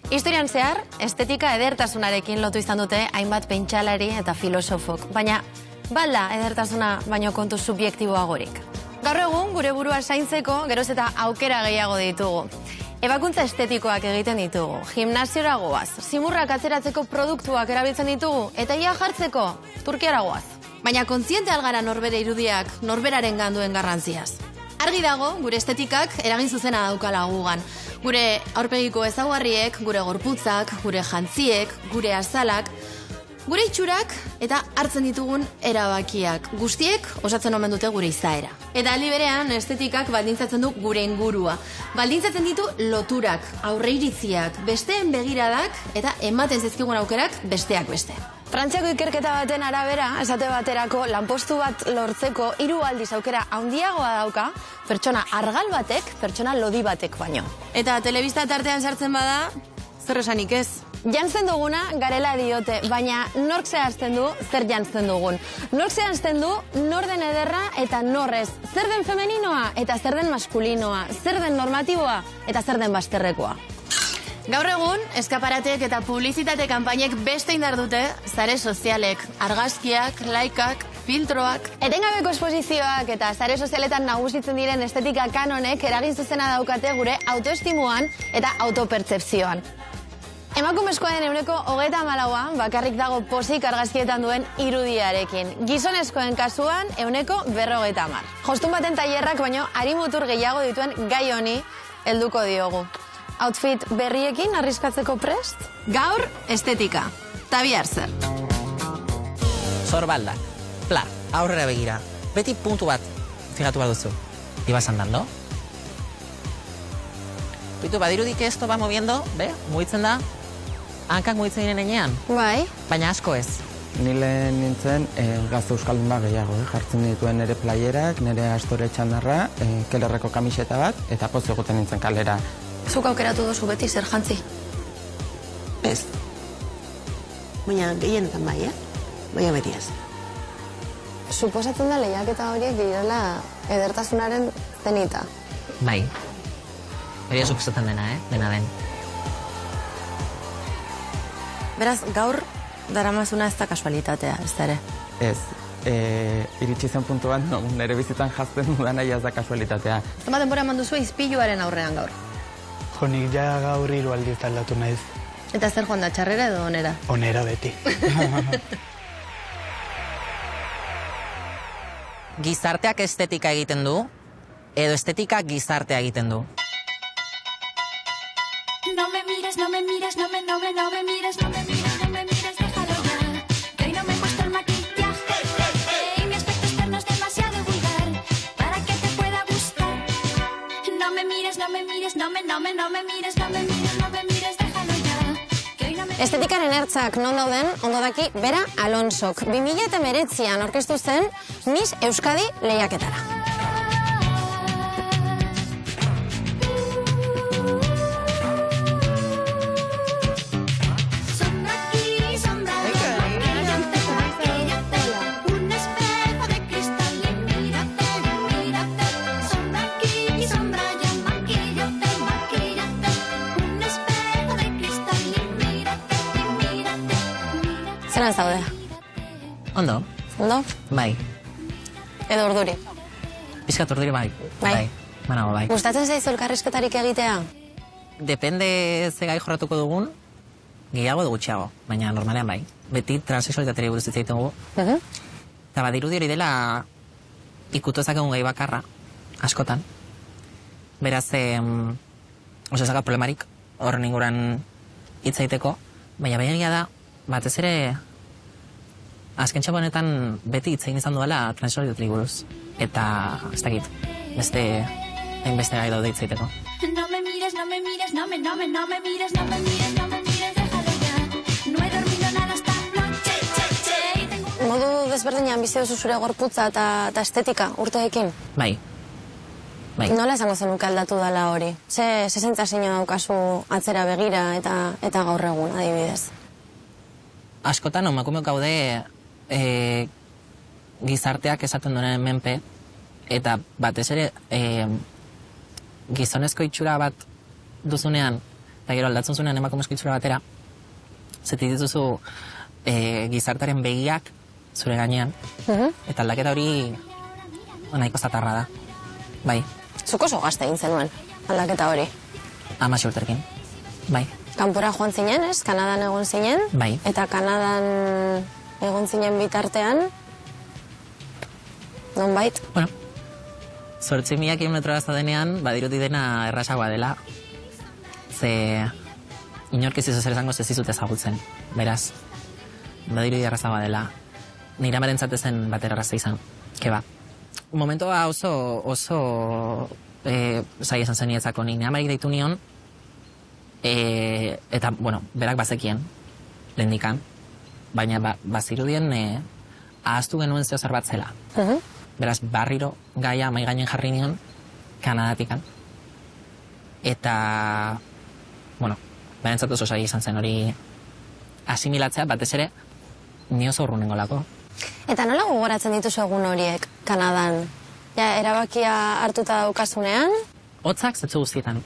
Historian zehar, estetika edertasunarekin lotu izan dute hainbat pentsalari eta filosofok, baina balda edertasuna baino kontu subjektiboagorik. Gaur egun, gure burua zaintzeko geroz eta aukera gehiago ditugu. Ebakuntza estetikoak egiten ditugu, gimnasiora goaz, zimurrak atzeratzeko produktuak erabiltzen ditugu, eta ia jartzeko Turkiara goaz. Baina kontziente algara norbere irudiak norberaren ganduen garrantziaz. Argi dago, gure estetikak eragin zuzena daukala gugan. Gure aurpegiko ezaugarriek, gure gorputzak, gure jantziek, gure azalak, gure itxurak eta hartzen ditugun erabakiak. Guztiek osatzen omen dute gure izaera. Eta aldi berean, estetikak baldintzatzen du gure ingurua. Baldintzatzen ditu loturak, aurreiritziak, besteen begiradak eta ematen zizkigun aukerak besteak beste. Frantziako ikerketa baten arabera, esate baterako, lanpostu bat lortzeko 3 aldiz aukera handiagoa dauka, pertsona argal batek, pertsona lodi batek baino. Eta telebista tartean sartzen bada, zer esanik ez? Jantzen duguna garela diote, baina nork zehazten du zer jantzen dugun. Nork zehazten du nor den ederra eta norrez. Zer den femeninoa eta zer den maskulinoa. Zer den normatiboa eta zer den bazterrekoa. Gaur egun, eskaparateek eta publizitate kanpainek beste indar dute sare sozialek, argazkiak, laikak, filtroak. Etengabeko esposizioak eta sare sozialetan nagusitzen diren estetika kanonek eragin zuzena daukate gure autoestimuan eta autopertzepzioan. Emakumezkoa den 34% bakarrik dago pozik argazkietan duen irudiarekin. Gizonezkoen kasuan 50%. Jostun baten tailerrak baino harimutur gehiago dituen gai honi helduko diogu. Outfit berriekin arriskatzeko prest? Gaur, estetika. Tabiar zer. Zorbalda. Pla, aurrera begira. Beti puntu bat fijatu baduzu. Ibas andando. Bitu, badirudik esto va moviendo, be? Mugitzen da. Hankak mugitzen diren enean. Bai. Baina asko ez. Nile nintzen gazte euskaldun bat gehiago, jartzen dituen nire playerak, nire astore txandarra, kelerreko kamiseta bat, eta poz egoten nintzen kalera. Zuk aukeratu duzu beti zer jantzi? Ez. Baina gehienetan bai, baina beti ez. Suposatzen da lehiaketa horiek direla edertasunaren zenita. Bai. Hori suposatzen dena, dena den. Beraz, gaur daramazuna ez da kasualitatea, ez da ere? Ez, iritsi zen puntuan, nire bizitan jazten dudana ez da kasualitatea. Zenbat denbora eman duzu izpiluaren aurrean gaur? Jonik ja gaur 3 aldiz aldatu naiz. Eta zer joan da, txarrera edo onera? Onera beti. Gizarteak estetika egiten du, edo estetika gizartea egiten du. No me mires, no me mires, no me mires, no me mires, no me mires, déjalo ya. Que hoy no me he puesto el maquillaje y mi aspecto externo es demasiado vulgar para que te pueda gustar. No me mires, no me mires, no me mires, no me mires, déjalo ya. Que hoy no me... Estetikaren ertzak non dauden, ondo daki Bera Alonsok. 2019an aurkeztu zen Miss Euskadi lehiaketara. Zeran zaude? Ondo? Ondo? Bai. Edo urduri? Pizkat urduri bai. Bai. Manago bai. Gustatzen zaizu elkarrizketarik egitea? Depende ze gai jorratuko dugun, gehiago edo gutxiago, baina normalean bai. Beti transexualitateari buruz hitz egiten dugu. Eta badirudi hori dela ikutu ezakegun gai bakarra, askotan. Beraz, oso ezaka problemarik horren inguran hitz egiteko, baina egia da, batez ere, azken txabonetan beti hitz egin izan duela transexualitateari buruz. Eta, ez dakit, hainbeste gai daude hitz egiteko. No me mires, no me mires, no me mires, no me mires, déjalo ya. No he dormido nada esta noche, Modu desberdinean bizi duzu zure gorputza eta estetika urteekin? Bai. Nola esango zenuke aldatu dela hori? Ze sentsazio daukazu atzera begira eta gaur egun, adibidez? Askotan, emakumeok gaude gizarteak esaten duenen menpe, eta batez ere gizonezko itxura bat duzunean, eta gero aldatzen zuenean emakume eskiltzura batera, zetik dituzu gizartaren begiak zure gainean, eta aldaketa hori nahiko zatarra da, bai. Zuk oso gazte egin zenuen, aldaketa hori. 16 urterekin, bai. Kanpora joan zinen, ez? Kanadan egon zinen. Bai. Eta Kanadan egon zinen bitartean, nonbait? Bueno, 8.000 kilometroa zaudenean, badirudi dena errasagoa dela. Ze inork ez izo zer esango zezizut ezagutzen, beraz. Badirudi errasagoa dela. Nire amarentzat ezen batera erraza izan, keba. Momentoa oso zai esan zen nietzako, nire amarik deitu nion, eta, bueno, berak bazekien, lehendikan, baina bazirudien ahaztu genuen zeo zer bat zela. Beraz, barriro gaia mai gainen jarri nion, Kanadatikan. Eta, bueno, berentzat oso zai izan zen hori asimilatzea, batez ere, ni oso urrunengo lako. Eta nola gogoratzen dituzu egun horiek Kanadan? Ja, erabakia hartuta daukasunean? Hotzak zetzu guztietan.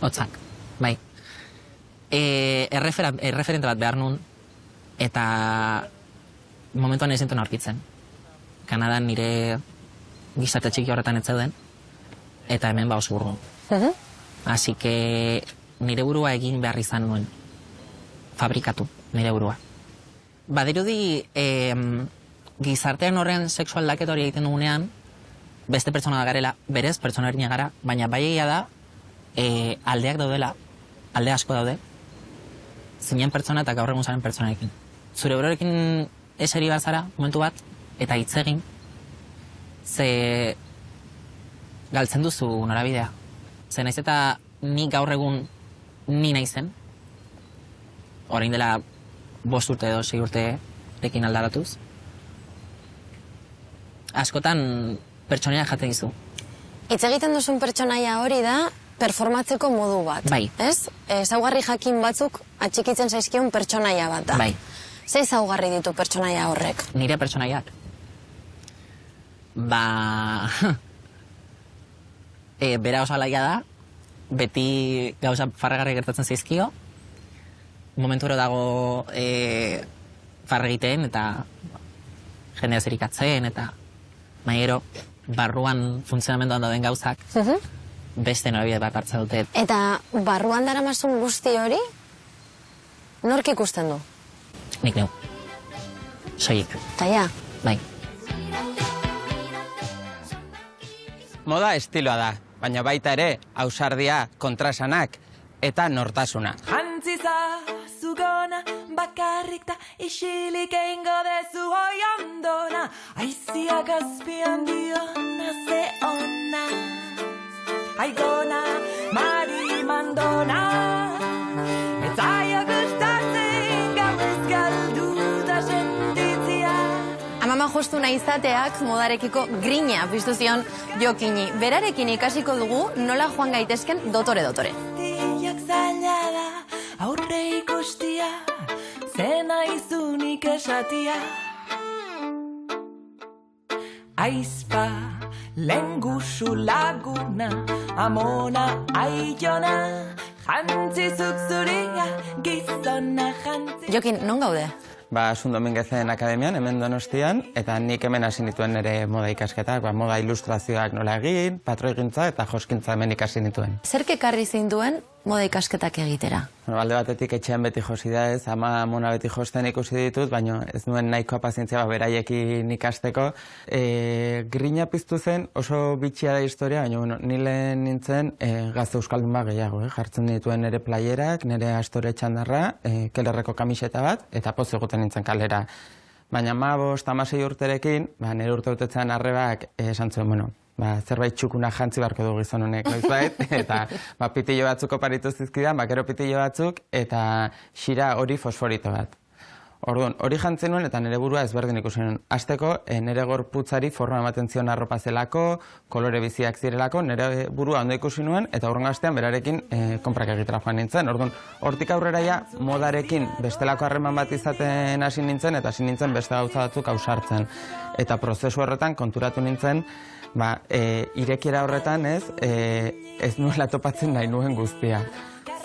Hotzak, bai. Erreferente bat behar nun, eta momentuan ez zintuen aurkitzen. Kanadan nire gizarte txiki horretan ez zeuden, eta hemen oso urrun. Así que nire burua egin behar izan nuen. Fabrikatu nire burua. Badirudi, gizartean horrean sexual aldaketa hori egiten dugunean, beste pertsona da garela, berez pertsona erina gara, baina bai egia da, aldeak daudela, alde asko daude, zinen pertsona eta gaur egun zaren pertsonarekin. Zure buruarekin eseri bat zara, momentu bat, eta hitz egin, ze galtzen duzu norabidea. Ze naiz eta ni gaur egun ni naizen, orain dela 5 urte edo 6 urterekin aldaratuz, askotan pertsonaia jaten dizu. Hitz egiten duzun pertsonaia hori da performatzeko modu bat, Bai. ez? Ezaugarri jakin batzuk atxikitzen zaizkion pertsonaia bat da. Bai. Ze ezaugarri ditu pertsonaia horrek? Nire pertsonaiak. Bera oso alaia da, beti gauza farregarri gertatzen zaizkio, momenturo dago farre egiten eta jendea zerikatzen eta maigero barruan funtzionamenduan dauden gauzak beste norabide bat hartza dute. Eta barruan daramazun guzti hori, nork ikusten du? Nik neu. Soilik. Eta ja, Bai. Moda estiloa da, baina baita ere ausardia, kontrasanak eta nortasuna. Jantziza zugona, bakarrik da isilik eingo dezu hoi ondona. Aiziak azpian diona ze ona. Aigona, Mari Mandona. Etzaio gustatzen gauez galdu da sentitzia. amama jostuna izateak modarekiko grina piztu zion Jokini. Berarekin ikasiko dugu nola joan gaitezken dotore. Tiak zaila da, aurre ikustia, zena izunik esatia. Aizpa, lengusu laguna, amona aiona, jantzizuk zuria, gizona jantzi. Jokin, non gaude? Asun Dominguezen akademian, hemen Donostian, eta nik hemen hasi nituen nire moda ikasketak, moda ilustrazioak nola egin, patroigintza eta joskintza hemen ikasi nituen. Zerk ekarri zinduen moda ikasketak egitera? Alde batetik etxean beti josi da ez, ama mona beti josten ikusi ditut, baina ez nuen nahikoa pazientzia beraiekin ikasteko. Grina piztu zen oso bitxia da historia, baina ni lehen nintzen gazte euskaldun bat gehiago, jartzen dituen nire playerak, nire astore txandarra, kelerreko kamiseta bat, eta poz egoten nintzen kalera. Baina 15-16 urterekin, nire urte utetzean arrebak esan zuen, zerbait txukuna jantzi beharko du gizon honek, noizbait, eta pitillo batzuk oparitu zizkidan, bakero pitillo batzuk, eta xira hori fosforito bat. Orduan, hori jantzen nuen eta nire burua ezberdin ikusi nuen. Azteko, nire gorputzari forma ematen zion arropa zelako, kolore biziak zirelako, nire burua ondo ikusi nuen, eta horren gaztean berarekin konprak egitera joan nintzen. Orduan, hortik aurrera ja, modarekin bestelako harreman bat izaten hasi nintzen, eta hasi nintzen beste gauza batzuk ausartzen. Eta prozesu horretan konturatu nintzen, irekiera horretan ez nuela topatzen nahi nuen guztia.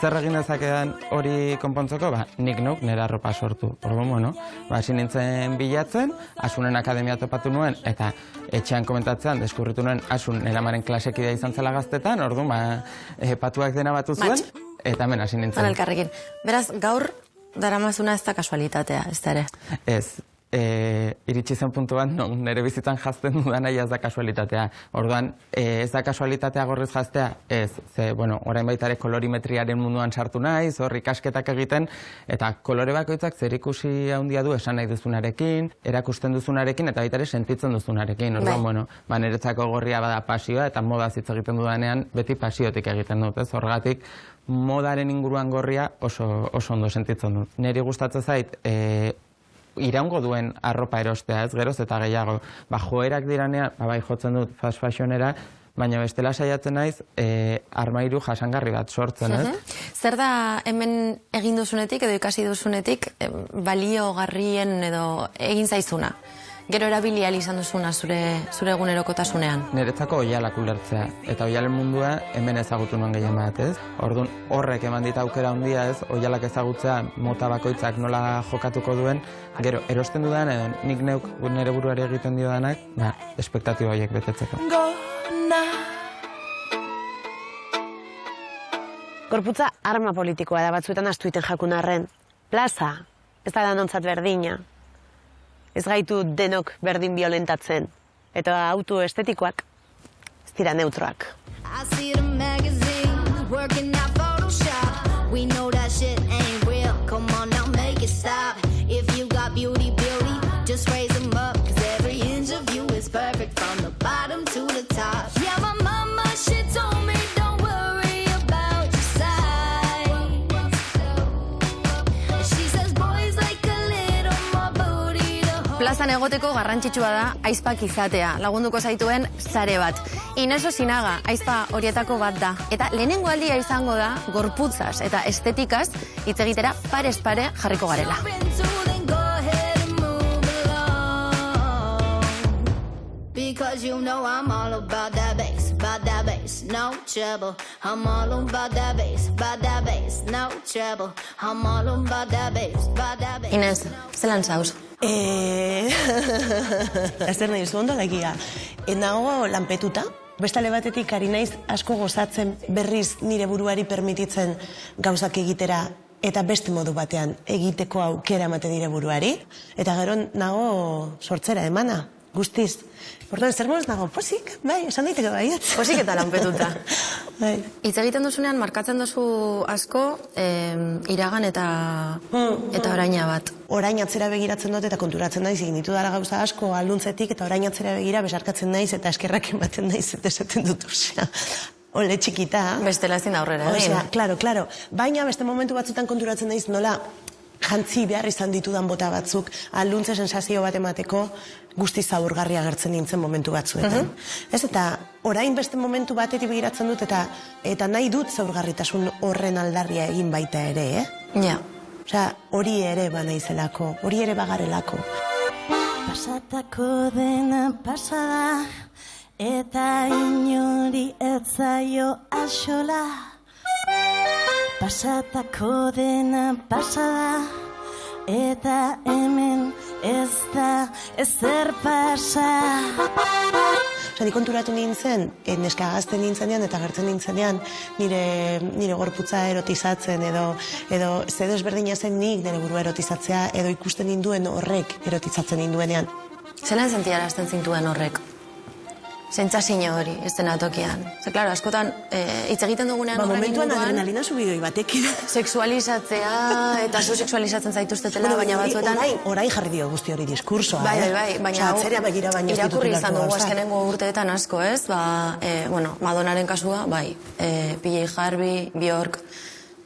zer egin dezakedan hori konpontzeko, nik neuk nire arropa sortu. Orduan, bueno, hasi nintzen bilatzen, Asunen akademia topatu nuen, eta etxean komentatzean, deskurritu nuen Asun nire amaren klasekidea izan zela gaztetan, orduan, patuak dena batu zuen, eta hemen hasi nintzen. Elkarrekin. Beraz, gaur daramazuna ez da kasualitatea, ez da ere? Ez. Iritsi zen puntu bat, nire bizitzan jazten dudan ez da kasualitatea. Orduan, ez da kasualitatea gorriz jaztea, ez. Bueno, orain baita ere kolorimetriaren munduan sartu naiz, hor ikasketak egiten, eta kolore bakoitzak zerikusi handia du esan nahi duzunarekin, erakusten duzunarekin, eta baita ere sentitzen duzunarekin. Orduan, bueno, niretzako gorria bada pasioa, eta modaz hitz egiten dudanean, beti pasiotik egiten dut, ez? Horregatik, modaren inguruan gorria oso ondo sentitzen dut. Niri gustatzen zait, iraungo duen arropa erostea, ez geroz eta gehiago. Joerak diranean, bai jotzen dut fast fashionera, baina bestela saiatzen naiz armairu jasangarri bat sortzen, ez? Zer da hemen egin duzunetik edo ikasi duzunetik baliogarrien edo egin zaizuna? Gero erabili ahal izan duzuna zure egunerokotasunean? Niretzako oihalak ulertzea, eta oihalen mundua hemen ezagutu nuen gehien bat, ez? Orduan horrek eman dit aukera handia, ez? Oihalak ezagutzea mota bakoitzak nola jokatuko duen, gero erosten dudan edo nik neuk nire buruari egiten diodanak, espektatiba horiek betetzeko. Gorputza arma politikoa da, batzuetan astuiten jakun arren. Plaza, ez da danontzat berdina. Ez gaitu denok berdin violentatzen. Eta auto estetikoak ez dira neutroak. Plazan egoteko garrantzitsua da aizpak izatea, lagunduko zaituen sare bat. Ines Osinaga, aizpa horietako bat da. Eta lehenengo aldia izango da, gorputzaz eta estetikaz, hitz egitera parez pare jarriko garela. Because you know I'm all about that bass, no trouble. I'm all about that bass, no trouble. I'm all about that bass. Ines, zelan zauz? Zer nahi zu ondo legia. Nago lanpetuta, bestale batetik ari naiz asko gozatzen berriz nire buruari permititzen gauzak egitera eta beste modu batean egiteko aukera ematen nire buruari. Eta gero nago sortzera emana, guztiz. Orduan, zer moduz nago, posik, bai, esan daiteke baiet. Posik eta lanpetuta. Hitz egiten duzunean, markatzen duzu asko iragan eta oraina bat. Orain atzera begiratzen dut eta konturatzen naiz, egin ditu dara gauza asko aluntzetik eta orain atzera begira besarkatzen naiz eta eskerrak ematen naiz eta esaten dut, osea. Ole txikita. Bestela ezin da aurrera egin. Osea, claro. Baina beste momentu batzutan konturatzen naiz nola jantzi behar izan ditudan bota batzuk, aluntze sensazio bat emateko guztiz zaurgarria agertzen nintzen momentu batzuetan. Ez eta orain beste momentu batetik begiratzen dut eta nahi dut zaurgarritasun horren aldarria egin baita ere, Ja. Osea, hori ere banaizelako, hori ere bagarelako. Pasatako dena pasada, eta inori etzaio axola. Pasatako dena pasada, eta hemen ez da ezer pasa. Ni konturatu nintzen, neska gazten nintzenean eta gertzen nintzenean nire gorputza erotizatzen edo zedo ezberdina zen nik nire burua erotizatzea edo ikusten ninduen horrek erotizatzen ninduenean. Zelan sentiarazten zintuen horrek? Sentsazio hori, ez dena tokian. Ze, klaro, askotan, hitz egiten dugunean horren momentuan inguruan... adrenalina subidoi batekin. Sexualizatzea, eta zu sexualizatzen zaituztetela, baina batzuetan... Orain jarri dio guzti hori diskursoa, Bai, baina atzera begira baino ez ditut irakurri izan dugu azkenengo urteetan asko, ez? Madonnaren kasua, bai, PJ Harvey, Bjork...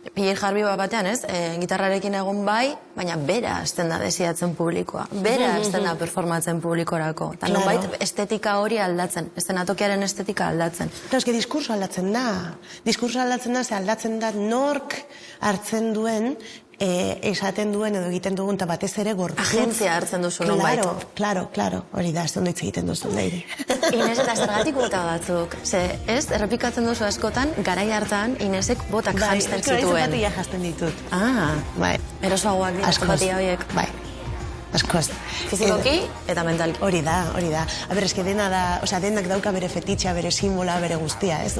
PJ Harvey batean, ez? Gitarrarekin egon bai, baina bera hasten da desiatzen publikoa. Bera hasten da performatzen publikorako. Eta nonbait estetika hori aldatzen. Eszenatokiaren estetika aldatzen. Eta eske diskurso aldatzen da. Diskurso aldatzen da, ze aldatzen da nork hartzen duen esaten duen edo egiten dugun, eta batez ere gorputz. Agentzia hartzen duzu nonbait. Claro, hori da, ez ondo hitz egiten duzu, Leire. Inez, eta zergatik bota batzuk? Ze, ez, errepikatzen duzu askotan, garai hartan, Inezek botak janzten zituen. Bai, zapatia janzten ditut. Bai. Erosoagoak dira zapatia horiek. Bai. Askoz. Fizikoki eta mentalki. Hori da. Aber, eske dena da, denak dauka bere fetitxa, bere simbola, bere guztia, ez?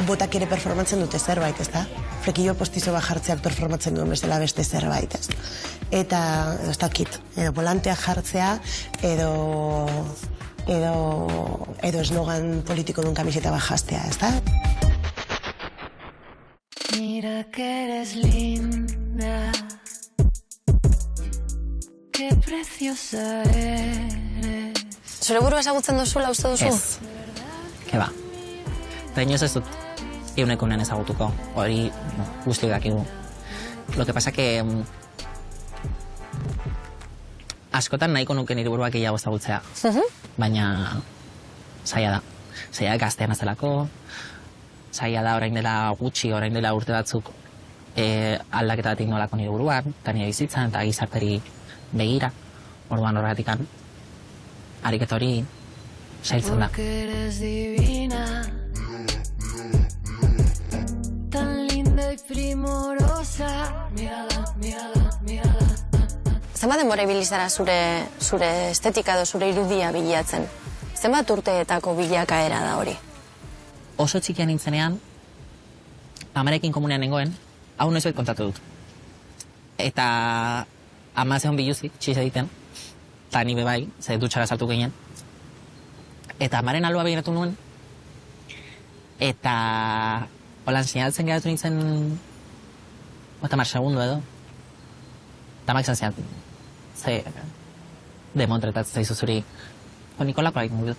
Botak ere performatzen dute zerbait, ez da? Frekillo postizo bat jartzeak performatzen duen bezala beste zerbait, ez? Eta, ez dakit, edo volantea jartzea, edo eslogan politiko duen kamiseta bat jastea, ez da? Mira que eres linda, qué preciosa eres. Zure burua ezagutzen duzula uste duzu? Ez. Keba. Eta inoz ez dut eunekunen ezagutuko. Hori guztiak dakigu. Lo que pasa que askotan nahiko nuke nire buruak gehiago ezagutzea. Baina zaila da. Zaila da gaztean azelako. Zaila da orain dela gutxi, orain dela urte batzuk aldaketa batik nolako nire buruan, eta nire bizitzan, eta gizarteri begira. Orduan horretikan ariketa hori zailtzen da. Porque eres divina, tan linda y primorosa. Mírala. Zenbat denbora ibili zara zure estetika edo zure irudia bilatzen? Zenbat urteetako bilakaera da hori? Oso txikian nintzenean, amarekin komunean nengoen, hau noiz kontatu dut. Eta ama zehon biluzik, txiz egiten, eta ni bebai, ze dutxara saltu ginen. Eta amaren alua begiratu nuen, eta holan sinatzen geratu nintzen, 10 segundo edo. Eta amak izan ze demontretatzen zaizu zuri, Nikolako egiten dut.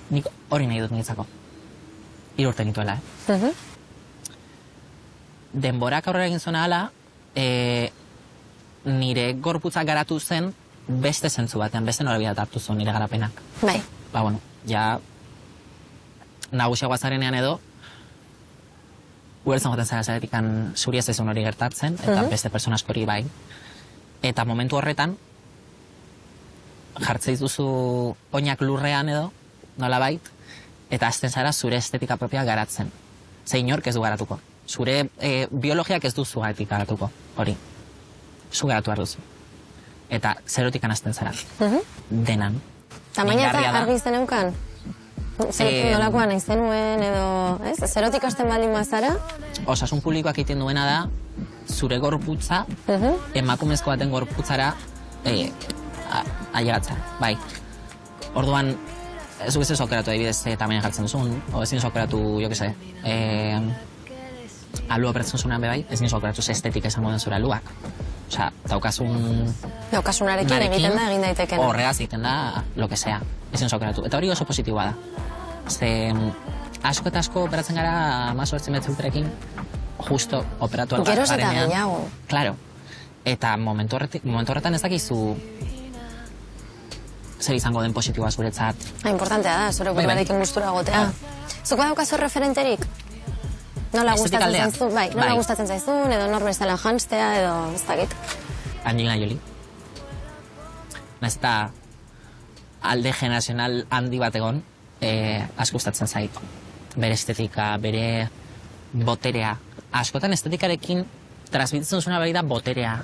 Nik hori nahi dut nintzako. 3 urte nituela, Denborak aurrera egin zuena hala, nire gorputza garatu zen beste zentzu batean, beste norabidea hartu zuen nire garapenak. Bai. Ja nagusiagoa zarenean edo, ulertzen joten zaretikan zuri ez ezun hori gertatzen, eta beste persona asko hori bai. Eta momentu horretan, jartzeiz duzu oinak lurrean edo, nola bait, eta azten zara zure estetika propia garatzen. Ze inork ez du garatuko. Zure biologiak ez duzu gaitik garatuko, hori. Zu garatu behar duzu. Eta zerotikan azten zara. Denan. Tamaina eta argi izan eukan? Nolakoan nahi zenuen edo, ez? Zerotik hasten baldin bazara? Osasun publikoak egiten duena da, zure gorputza, emakumezko baten gorputzara ailegatzea, bai. Orduan, zuk ez aukeratu adibidez tamaina jartzen duzun, o ezin aukeratu, jo que se, alua operatzen zuenan bebai, ezin aukeratu estetik esango den zure aluak. Osea, daukasunarekin egiten da, egin daitekena. Horregaz egiten da, lo que sea, ezin aukeratu. Eta hori oso positiboa da. Ze, asko eta asko operatzen gara, maso hartzen betzuterekin, justo operatu algarenean. Geroz eta gehiago. Claro. Eta momentu horretan ez dakizu zer izango den positiboa zuretzat. Importantea da, zure buruarekin gustura gotea. Zuk badaukazu referenterik? Nola gustatzen zaizun? Bai, nola gustatzen zaizun, edo nor bezala janztea, edo ez dakit. Angelina Jolie. Naiz eta alde generazional handi bat egon, asko gustatzen zait. Bere estetika, bere boterea. Askotan estetikarekin transmititzen zuna beri da boterea.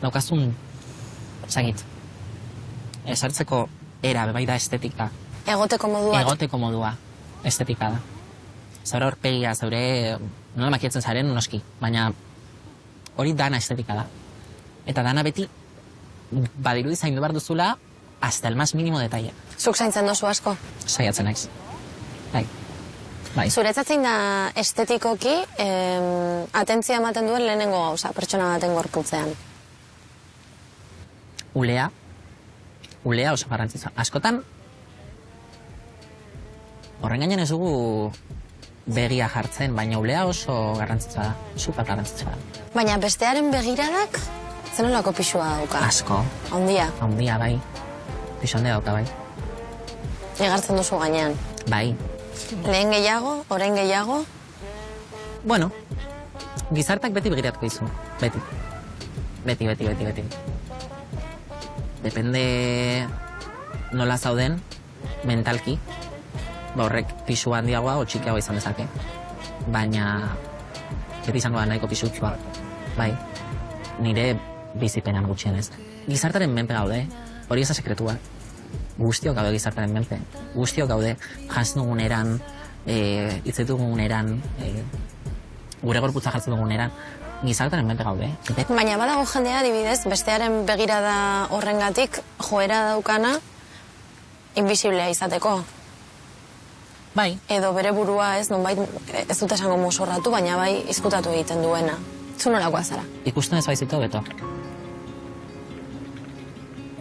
Daukazun, zagit, esartzeko era, bai da estetika. Egoteko modua. Egoteko modua, estetika da. Zaure horpegia, zaure, nola makietzen zaren, noski, baina hori dana estetika da. Eta dana beti, badirudi zaindu behar duzula, hasta el más mínimo detalle. Zuk zaintzen dozu asko? Saiatzen naiz. Bai. Zuretzatzen da estetikoki, atentzia ematen duen lehenengo gauza, pertsona baten gorputzean. Ulea oso garrantzitsua. Askotan, horren gainen ez dugu begia jartzen, baina ulea oso garrantzitsua da, super garrantzitsua da. Baina bestearen begiradak, zenolako pixua dauka? Asko. Handia? Handia, bai. Pixo handia dauka, bai. Egartzen duzu gainean? Bai. Lehen gehiago, orain gehiago? Bueno, Gizartak beti begiratuko dizu, beti. Beti. Depende nola zauden, mentalki, horrek pisu handiagoa o txikiagoa izan dezake. Baina, beti izango da nahiko pisutsua, bai, nire bizipenan gutxienez. Gizartaren menpe gaude, hori ez da sekretua. Guztiok gaude gizartaren menpe. Guztiok gaude jantzen dugun eran, hitz dugun eran, gure gorputza jartzen dugun eran, gizartaren menpe gaude. Baina badago jendea, adibidez, bestearen begirada horrengatik joera daukana invisiblea izateko. Bai. Edo bere burua ez, nonbait ez dut esango mozorratu, baina bai izkutatu egiten duena. Zu nolakoa zara? Ikusten ez baizitu, hobeto.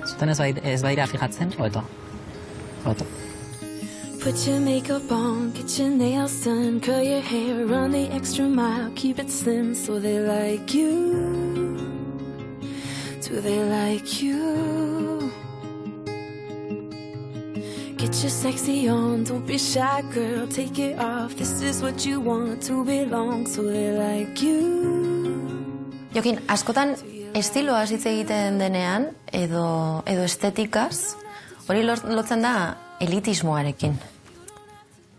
Zuten ez baira fijatzen, hobeto. Put your makeup on, get your nails done, curl your hair, run the extra mile, keep it slim so they like you. Do they like you? Get your sexy on, don't be shy girl, take it off, this is what you want to belong so they like you. Jokin, askotan estiloaz hitz egiten denean, edo estetikaz, hori lotzen da elitismoarekin.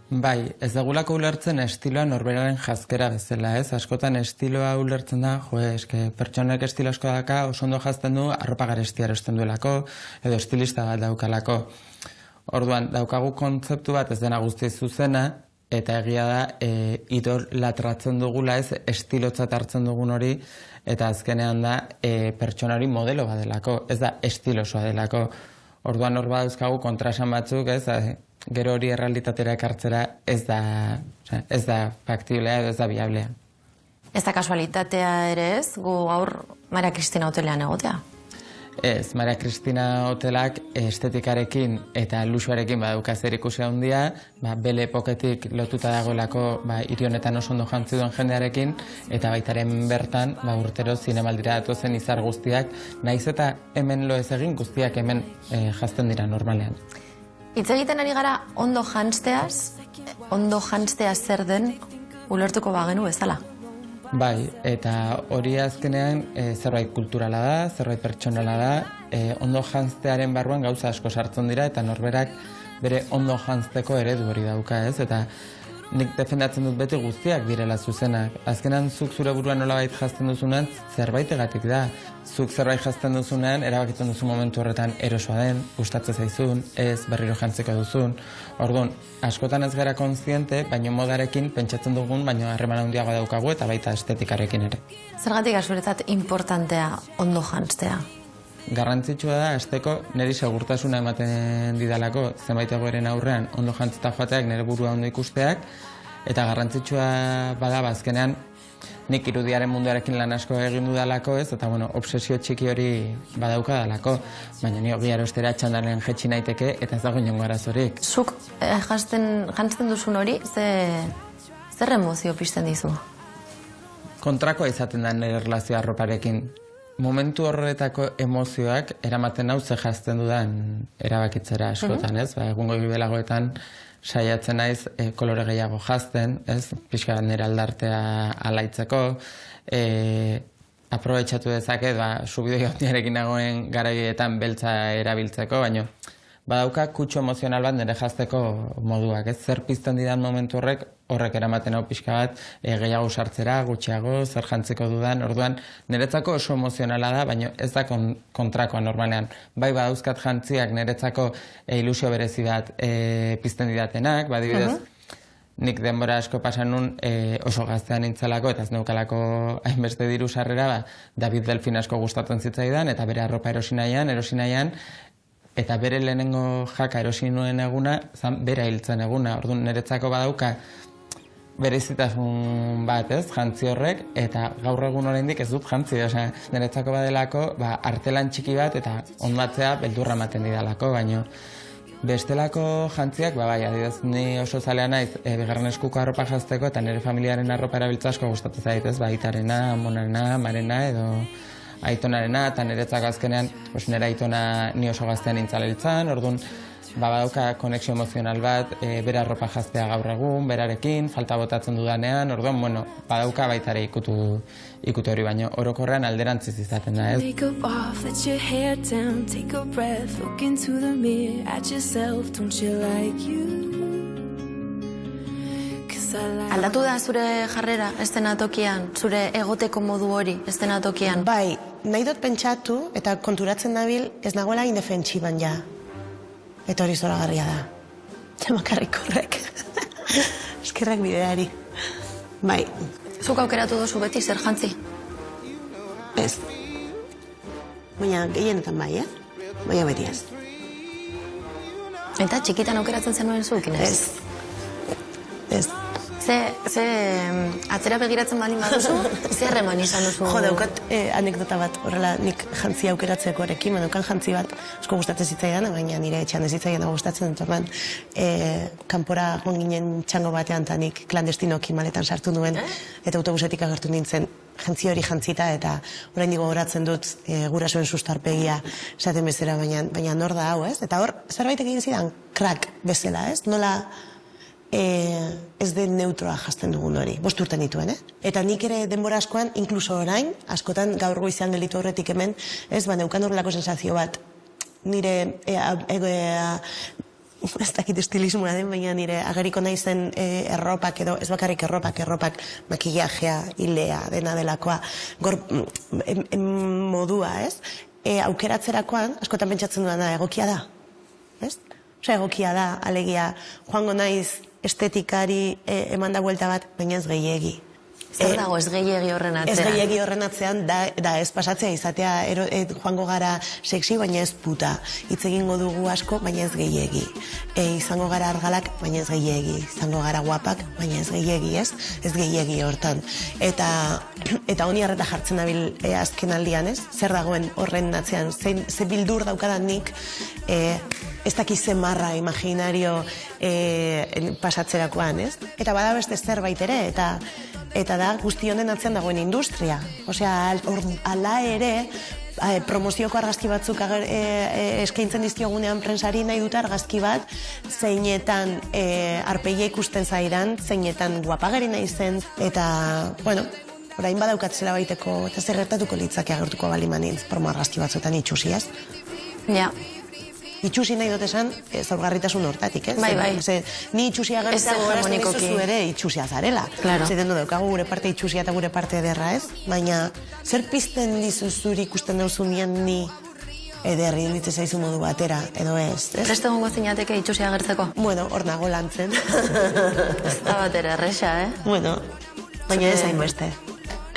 Bai, ez dagulako ulertzen estiloa norberaren jazkera bezala, ez? Askotan estiloa ulertzen da, eske pertsonek estilo asko daka, oso ondo jazten du, arropa garestia erosten duelako, edo estilista bat daukalako. Orduan, daukagu kontzeptu bat ez dena guztiz zuzena, eta egia da, idolatratzen dugula ez, estilotzat hartzen dugun hori, eta azkenean da, pertsona hori modelo bat delako, ez da estilosoa delako. Orduan hor badauzkagu kontrasan batzuk, ez, gero hori errealitatera ekartzera ez da faktiblea edo ez da viablea. Ez da kasualitatea ere ez, gu gaur Maria Cristina hotelean egotea? Ez, Maria Cristina hotelak estetikarekin eta luxuarekin badauka zer ikusi handia, bele epoketik lotuta dagoelako hiri honetan oso ondo jantzi duen jendearekin, eta baitaren bertan urtero zinemaldira datozen izar guztiak, naiz eta hemen lo ez egin guztiak hemen jazten dira normalean. Hitz egiten ari gara ondo jantztea zer den ulertuko bagenu bezala. Bai, eta hori azkenean zerbait kulturala da, zerbait pertsonala da, ondo jantztearen barruan gauza asko sartzen dira, eta norberak bere ondo jantzteko eredu hori dauka, ez? Eta nik defendatzen dut beti guztiak direla zuzenak. Azkenan zuk zure buruan nolabait jazten duzunean, zerbaitegatik da. Zuk zerbait jazten duzunean, erabakitzen duzu momentu horretan erosoa den, gustatzen zaizun, ez berriro jantzeko duzun. Orduan, askotan ez gara kontziente, baino modarekin pentsatzen dugun, baino harreman handiagoa daukagu eta baita estetikarekin ere. Zergatik azuretzat importantea ondo jantztea? Garrantzitsua da, azteko niri segurtasuna ematen didalako, zenbait egoeren aurrean ondo jantzita joateak, nire burua ondo ikusteak, eta garrantzitsua bada azkenean nik irudiaren munduarekin lan asko egin dudalako, ez, eta obsesio txiki hori badauka dalako, baina ni ogi arostera txandaren jetxi naiteke, eta ez dago inongo arazorik. Zuk jantzten duzun hori, zer emozio pizten dizu? Kontrakoa izaten da nire erlazioa arroparekin. Momentu horretako emozioak eramaten hau ze jazten dudan erabakitzera askotan, ez? Egungo gibelagoetan saiatzen naiz kolore gehiago jazten, ez? Pixka nire aldartea alaitzeko, aprobetxatu dezaket, subidoi handiarekin nagoen garaietan beltza erabiltzeko, baina badauka kutsu emozional bat nire jazteko moduak, ez? Zer pizten didan momentu horrek eramaten hau pixka bat gehiago sartzera, gutxiago, zer jantzeko dudan, orduan niretzako oso emozionala da, baina ez da kontrakoa normalean. Bai badauzkat jantziak niretzako ilusio berezi bat pizten didatenak, badibidez, nik denbora asko pasan nun oso gaztean nintzelako eta ez neukalako hainbeste diru sarrera, David Delfin asko gustatzen zitzaidan, eta bere arropa erosi nahian, eta bere lehenengo jaka erosi nuen eguna, bera hiltzen eguna. Orduan niretzako badauka berezitasun bat, ez, jantzi horrek, eta gaur egun oraindik ez dut jantzi, niretzako badelako artelan txiki bat, eta ondatzea beldurra ematen didalako, baino bestelako jantziak, bai, adibidez, ni oso zalea naiz, bigarren eskuko arropa jazteko, eta nire familiaren arropa erabiltza asko gustatzen zait, ez, Itarena, Amonarena, Marena, edo aitonarena, eta niretzak azkenean, pues, nire aitona ni oso gaztean nintzaleltzan, orduan, badauka konexio emozional bat, bera arropa jaztea gaur egun, berarekin, falta botatzen dudanean, orduan, bueno, badauka baitare ikutu hori, baino orokorrean alderantziz izaten da, ez? Make up off, let your hair down, take a breath, look into the mirror at yourself, don't you like you? Aldatu da zure jarrera eszenatokian, zure egoteko modu hori eszenatokian? Bai, nahi dut pentsatu eta konturatzen nabil ez nagoela indefentsiban ja. Eta hori zoragarria da. Txamakarrik horrek. Eskerrak bideari. Bai. Zuk aukeratu duzu beti zer jantzi? Ez. Baina gehienetan bai, Baina beti ez. Eta txikitan aukeratzen zenuen zuk, Inez? Ez. Ze atzera begiratzen baldin baduzu, zer eman izan duzu? Jo, daukat anekdota bat, horrela nik jantzi aukeratzeko erekin, daukan jantzi bat, asko gustatzen zitzaidan, baina nire etxean ez zitzaidan gustatzen, entorman, kanpora joan ginen txango batean, eta nik klandestinoki maletan sartu nuen, eta autobusetik agertu nintzen, jantzi hori jantzita, eta orain digo horatzen dut gurasoen sustarpegia esaten bezala, baina nor da hau, ez? Eta hor, zerbait egin zidan, krak bezala, ez? Nola ez den neutroa jazten dugun hori, 5 urte nituen, Eta nik ere denbora askoan, inkluso orain, askotan gaur goizean gelditu horretik hemen, ez, neukan horrelako sensazio bat, nire, ez dakit estilismoa den, baina nire ageriko naizen erropak edo, ez bakarrik erropak, makillajea, hilea, dena delakoa, gor modua, ez? Aukeratzerakoan, askotan pentsatzen duena egokia da, ez? Osa, egokia da, alegia, joango naiz estetikari eman da buelta bat, baina ez gehiegi. Zer dago ez gehiegi horren atzean? Ez gehiegi horren atzean, da ez pasatzea izatea joango gara sexy, baina ez puta. Hitz egingo dugu asko, baina ez gehiegi. Izango gara argalak, baina ez gehiegi. Izango gara guapak, baina ez gehiegi, ez? Ez gehiegi hortan. Eta honi harreta jartzen dabil azken aldian, ez? Zer dagoen horren atzean, ze bildur daukadan nik, ez dakize marra imaginario pasatzerakoan, ez? Eta bada beste zerbait ere, eta da guzti honen atzean dagoen industria. Osea, ala ere, promozioko argazki batzuk eskaintzen dizkiogunean prensari nahi dut argazki bat, zeinetan arpegia ikusten zaidan, zeinetan guapageri nahi zen, eta, bueno, orain badaukat zela baiteko, eta zer gertatuko litzake agertuko balimanintz promo argazki batzuetan itxusi, ez? Ja. Itxusi nahi dut esan, zaurgarritasun hortatik, ez? Bai. Ni itxusi agertzea gogorazten dizuzu ere itxusia zarela. Zaten du daukagu gure parte itxusia eta gure parte ederra, ez? Baina, zer pizten dizuzuri ikusten dauzunean ni ederri ditze zaizu modu batera, edo ez? Preste gongo zinateke itxusi agertzeko? Bueno, hor nago lantzen. Ez da batera erresa, Bueno, baina ez hainbeste.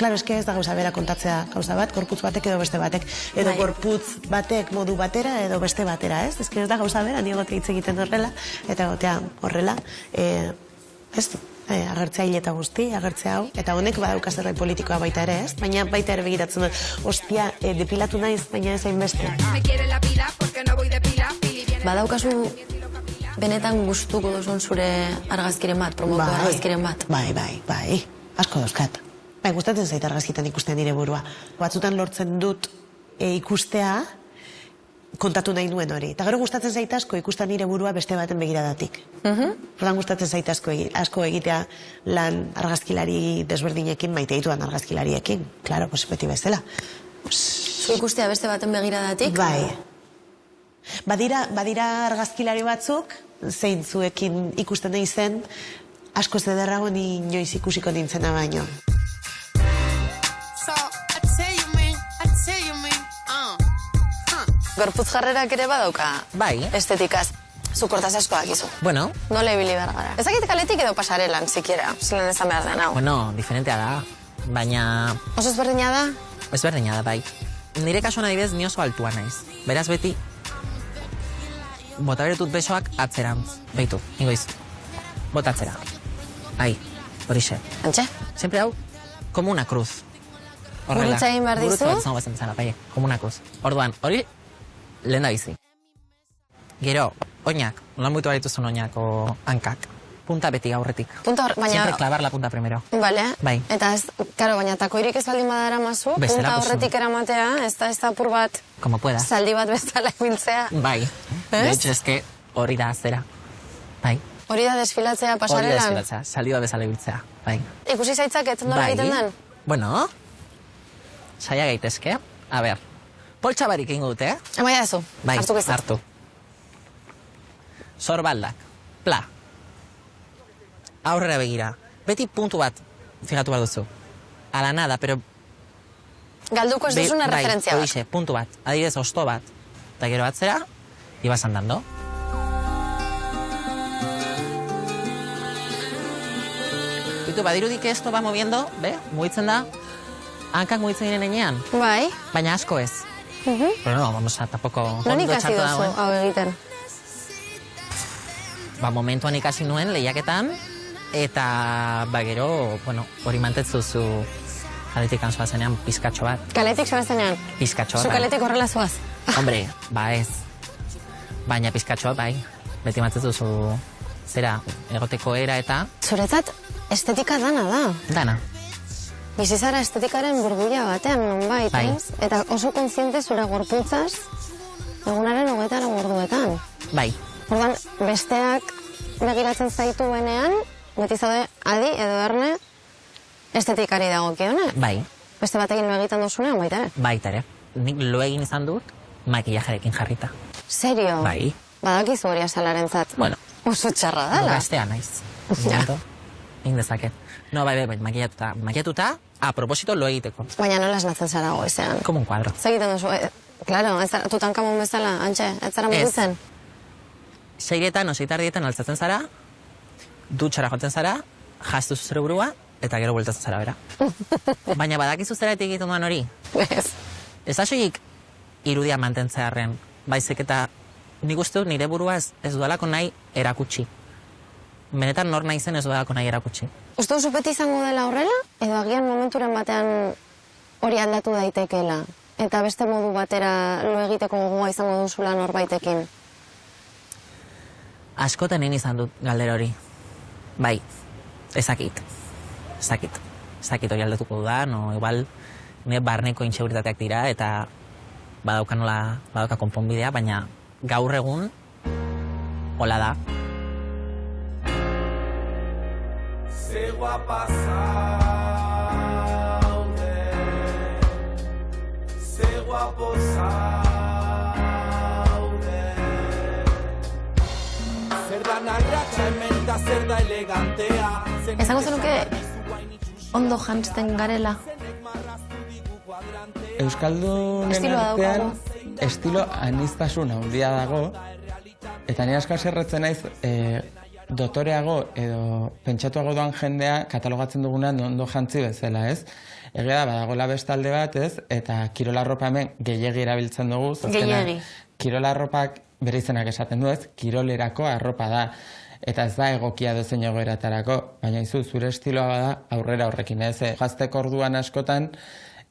Claro, eske ez da gauza bera kontatzea gauza bat, gorputz batek edo beste batek. Edo gorputz batek modu batera edo beste batera, ez? Eske ez da gauza bera, ni egotea hitz egiten horrela, eta egotea horrela. Ez du, agertzea hil eta guzti, agertzea hau, eta honek badauka zerbait politikoa baita ere, ez? Baina baita ere begiratzen dut, ostia, depilatu naiz, baina ez hainbeste. Badaukazu benetan gustuko duzun zure argazkiren bat, promoko argazkiren bat? Bai, asko dauzkat. Bai, gustatzen zait argazkitan ikusten nire burua. Batzutan lortzen dut ikustea kontatu nahi nuen hori. Eta gero gustatzen zait asko ikusten nire burua beste baten begiradatik. Ordan gustatzen zait asko egitea lan argazkilari desberdinekin, maite ditudan argazkilariekin. Claro, pues beti bezala. Zu ikustea beste baten begiradatik? Bai. Badira argazkilari batzuk, zeintzuekin ikusten nahi zen, asko zederrago ni inoiz ikusiko nintzena baino. Gorputz jarrerak ere badauka? Bai. Estetikaz. Zuk hortaz asko dakizu. Bueno. Nola ibili behar gara. Ez dakit kaletik edo pasarelan, sikiera. Zilen ezan behar den hau. Bueno, diferentea da. Baina... Oso ezberdina da? Ezberdina da, bai. Nire kasuan adibidez ni oso altua naiz. Beraz beti... Bota beretut besoak atzerantz. Beitu, ingoiz. Bota atzera. Ai, horixe. Antxe? Siempre hau, como una cruz. Gurutza egin behar dizu? Gurutza bat zango bezen zara, bai, como una cruz. Orduan, hori... Lehen da bizi. Gero, oinak, nolan buitu barituzun oinako hankak. punta beti aurretik. Baina... Siempre clavar la punta primero. Vale. Bai. Eta ez, karo, baina takoirik ez baldin badara mazu, punta aurretik eramatea, ez da apur bat... Como pueda. Zaldi bat bezala ibiltzea. Bai. De hecho, es que hori da zera. Bai. Hori da desfilatzea pasarelan? Hori da desfilatzea, saldi bat bezala ibiltzea. Bai. Ikusi zaitzaket, nola egiten den? Bueno, saia gaitezke. A ber, poltsa barik egingo dute, Emaia ezu, bai, hartu gizat. hartu. Sorbaldak, pla. Aurrera begira. Beti puntu bat, fijatu bat duzu. A la nada, pero... Galduko ez duzuna referentzia bat. Oixe, puntu bat, adibidez osto bat. Eta gero batzera, ibas andando. Bitu, badirudik esto va moviendo, be, mugitzen da, hankak mugitzen diren enean. Bai. Baina asko ez. Pero no, vamos a, tampoco... Non ikasi duzu hau egiten? Ba, momentuan ikasi nuen lehiaketan, eta, ba, gero, bueno, hori mantetzu zu kaletik anzoa zenean pizkatxo bat. Kaletik zoa zenean? Pizkatxo bat. Zu kaletik horrela zoaz? Hombre, ba ez. Baina pizkatxo, bai. Beti mantetzu zu zera egoteko era eta... Zuretzat, estetika dana da. Dana. Bizizara estetikaren burbuila batean, nonbait, Bai. ez? Eta oso kontziente zure gorputzaz, egunaren 24 orduetan. Bai. Orduan, besteak begiratzen zaituenean, beti zaude adi edo erne estetikari dagokione. Bai. Beste batekin lo egiten duzunean, baita ere. Baita ere. Nik lo egin izan dut, makillajerekin jarrita. Serio? Bai. Badakizu hori azalarentzat. Bueno. Oso txarra dala. Gaztea naiz. Momento. Egin dezaket. No, bai, makillatuta. Makillatuta, a propósito lo egiteko. Baina nola esnatzen zara goizean? Como un cuadro. Zegiten duzu, claro, Tutankamon bezala, antxe, ez zara mugitzen? Seiretan, oseitarrietan altzatzen zara, dutxara jotzen zara, jaztu zure burua, eta gero bueltatzen zara bera. Baina badakizu zeratik egiten duan hori? Ez. Ez da soilik irudia mantentzearren, baizik eta nik uste dut nire burua ez dudalako nahi erakutsi. Benetan nor nahi zen ez dudalako nahi erakutsi. Uste duzu beti izango dela horrela, edo agian momenturen batean hori aldatu daitekeela, eta beste modu batera lo egiteko gogoa izango duzula norbaitekin? Askotan egin izan dut galdera hori. Bai, ezakit hori aldatuko dudan, o igual nire barneko intseguridatateak dira, eta badauka konponbidea, baina gaur egun hola da. Ze guapa zaude, ze guapo zaude, zer da narratxa hemen da zer da elegantea. Esango zenuke ondo jantzten garela? Euskaldunen artean estilo aniztasun handia dago, eta nire asko haserretzen naiz dotoreago edo pentsatuago doan jendea katalogatzen dugunean ondo jantzi bezala, ez? Egia da, badagoela bestalde bat, ez? Eta kirolarropa hemen gehiegi erabiltzen dugu. Gehiegi. Kirolarropak bere izenak esaten du, ez? Kirolerako arropa da. Eta ez da egokia dozein egoeratarako, baina izu, zure estiloa da aurrera horrekin, ez? Jazteko orduan askotan,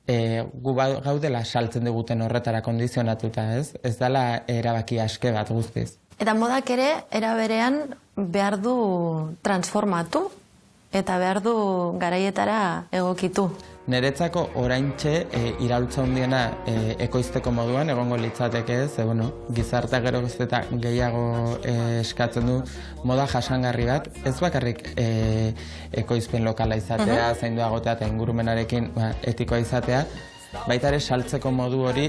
gu gaudela saltzen diguten horretara kondizionatuta, ez? Ez dela erabaki aske bat guztiz. Eta modak ere, era berean, behar du transformatu, eta behar du garaietara egokitu. Niretzako oraintxe iraultza hundiena ekoizteko moduan egongo litzateke ez, bueno, gizartea gero eta gehiago eskatzen du moda jasangarri bat, ez bakarrik ekoizpen lokala izatea, zaindua egotea eta ingurumenarekin etikoa izatea, baita ere saltzeko modu hori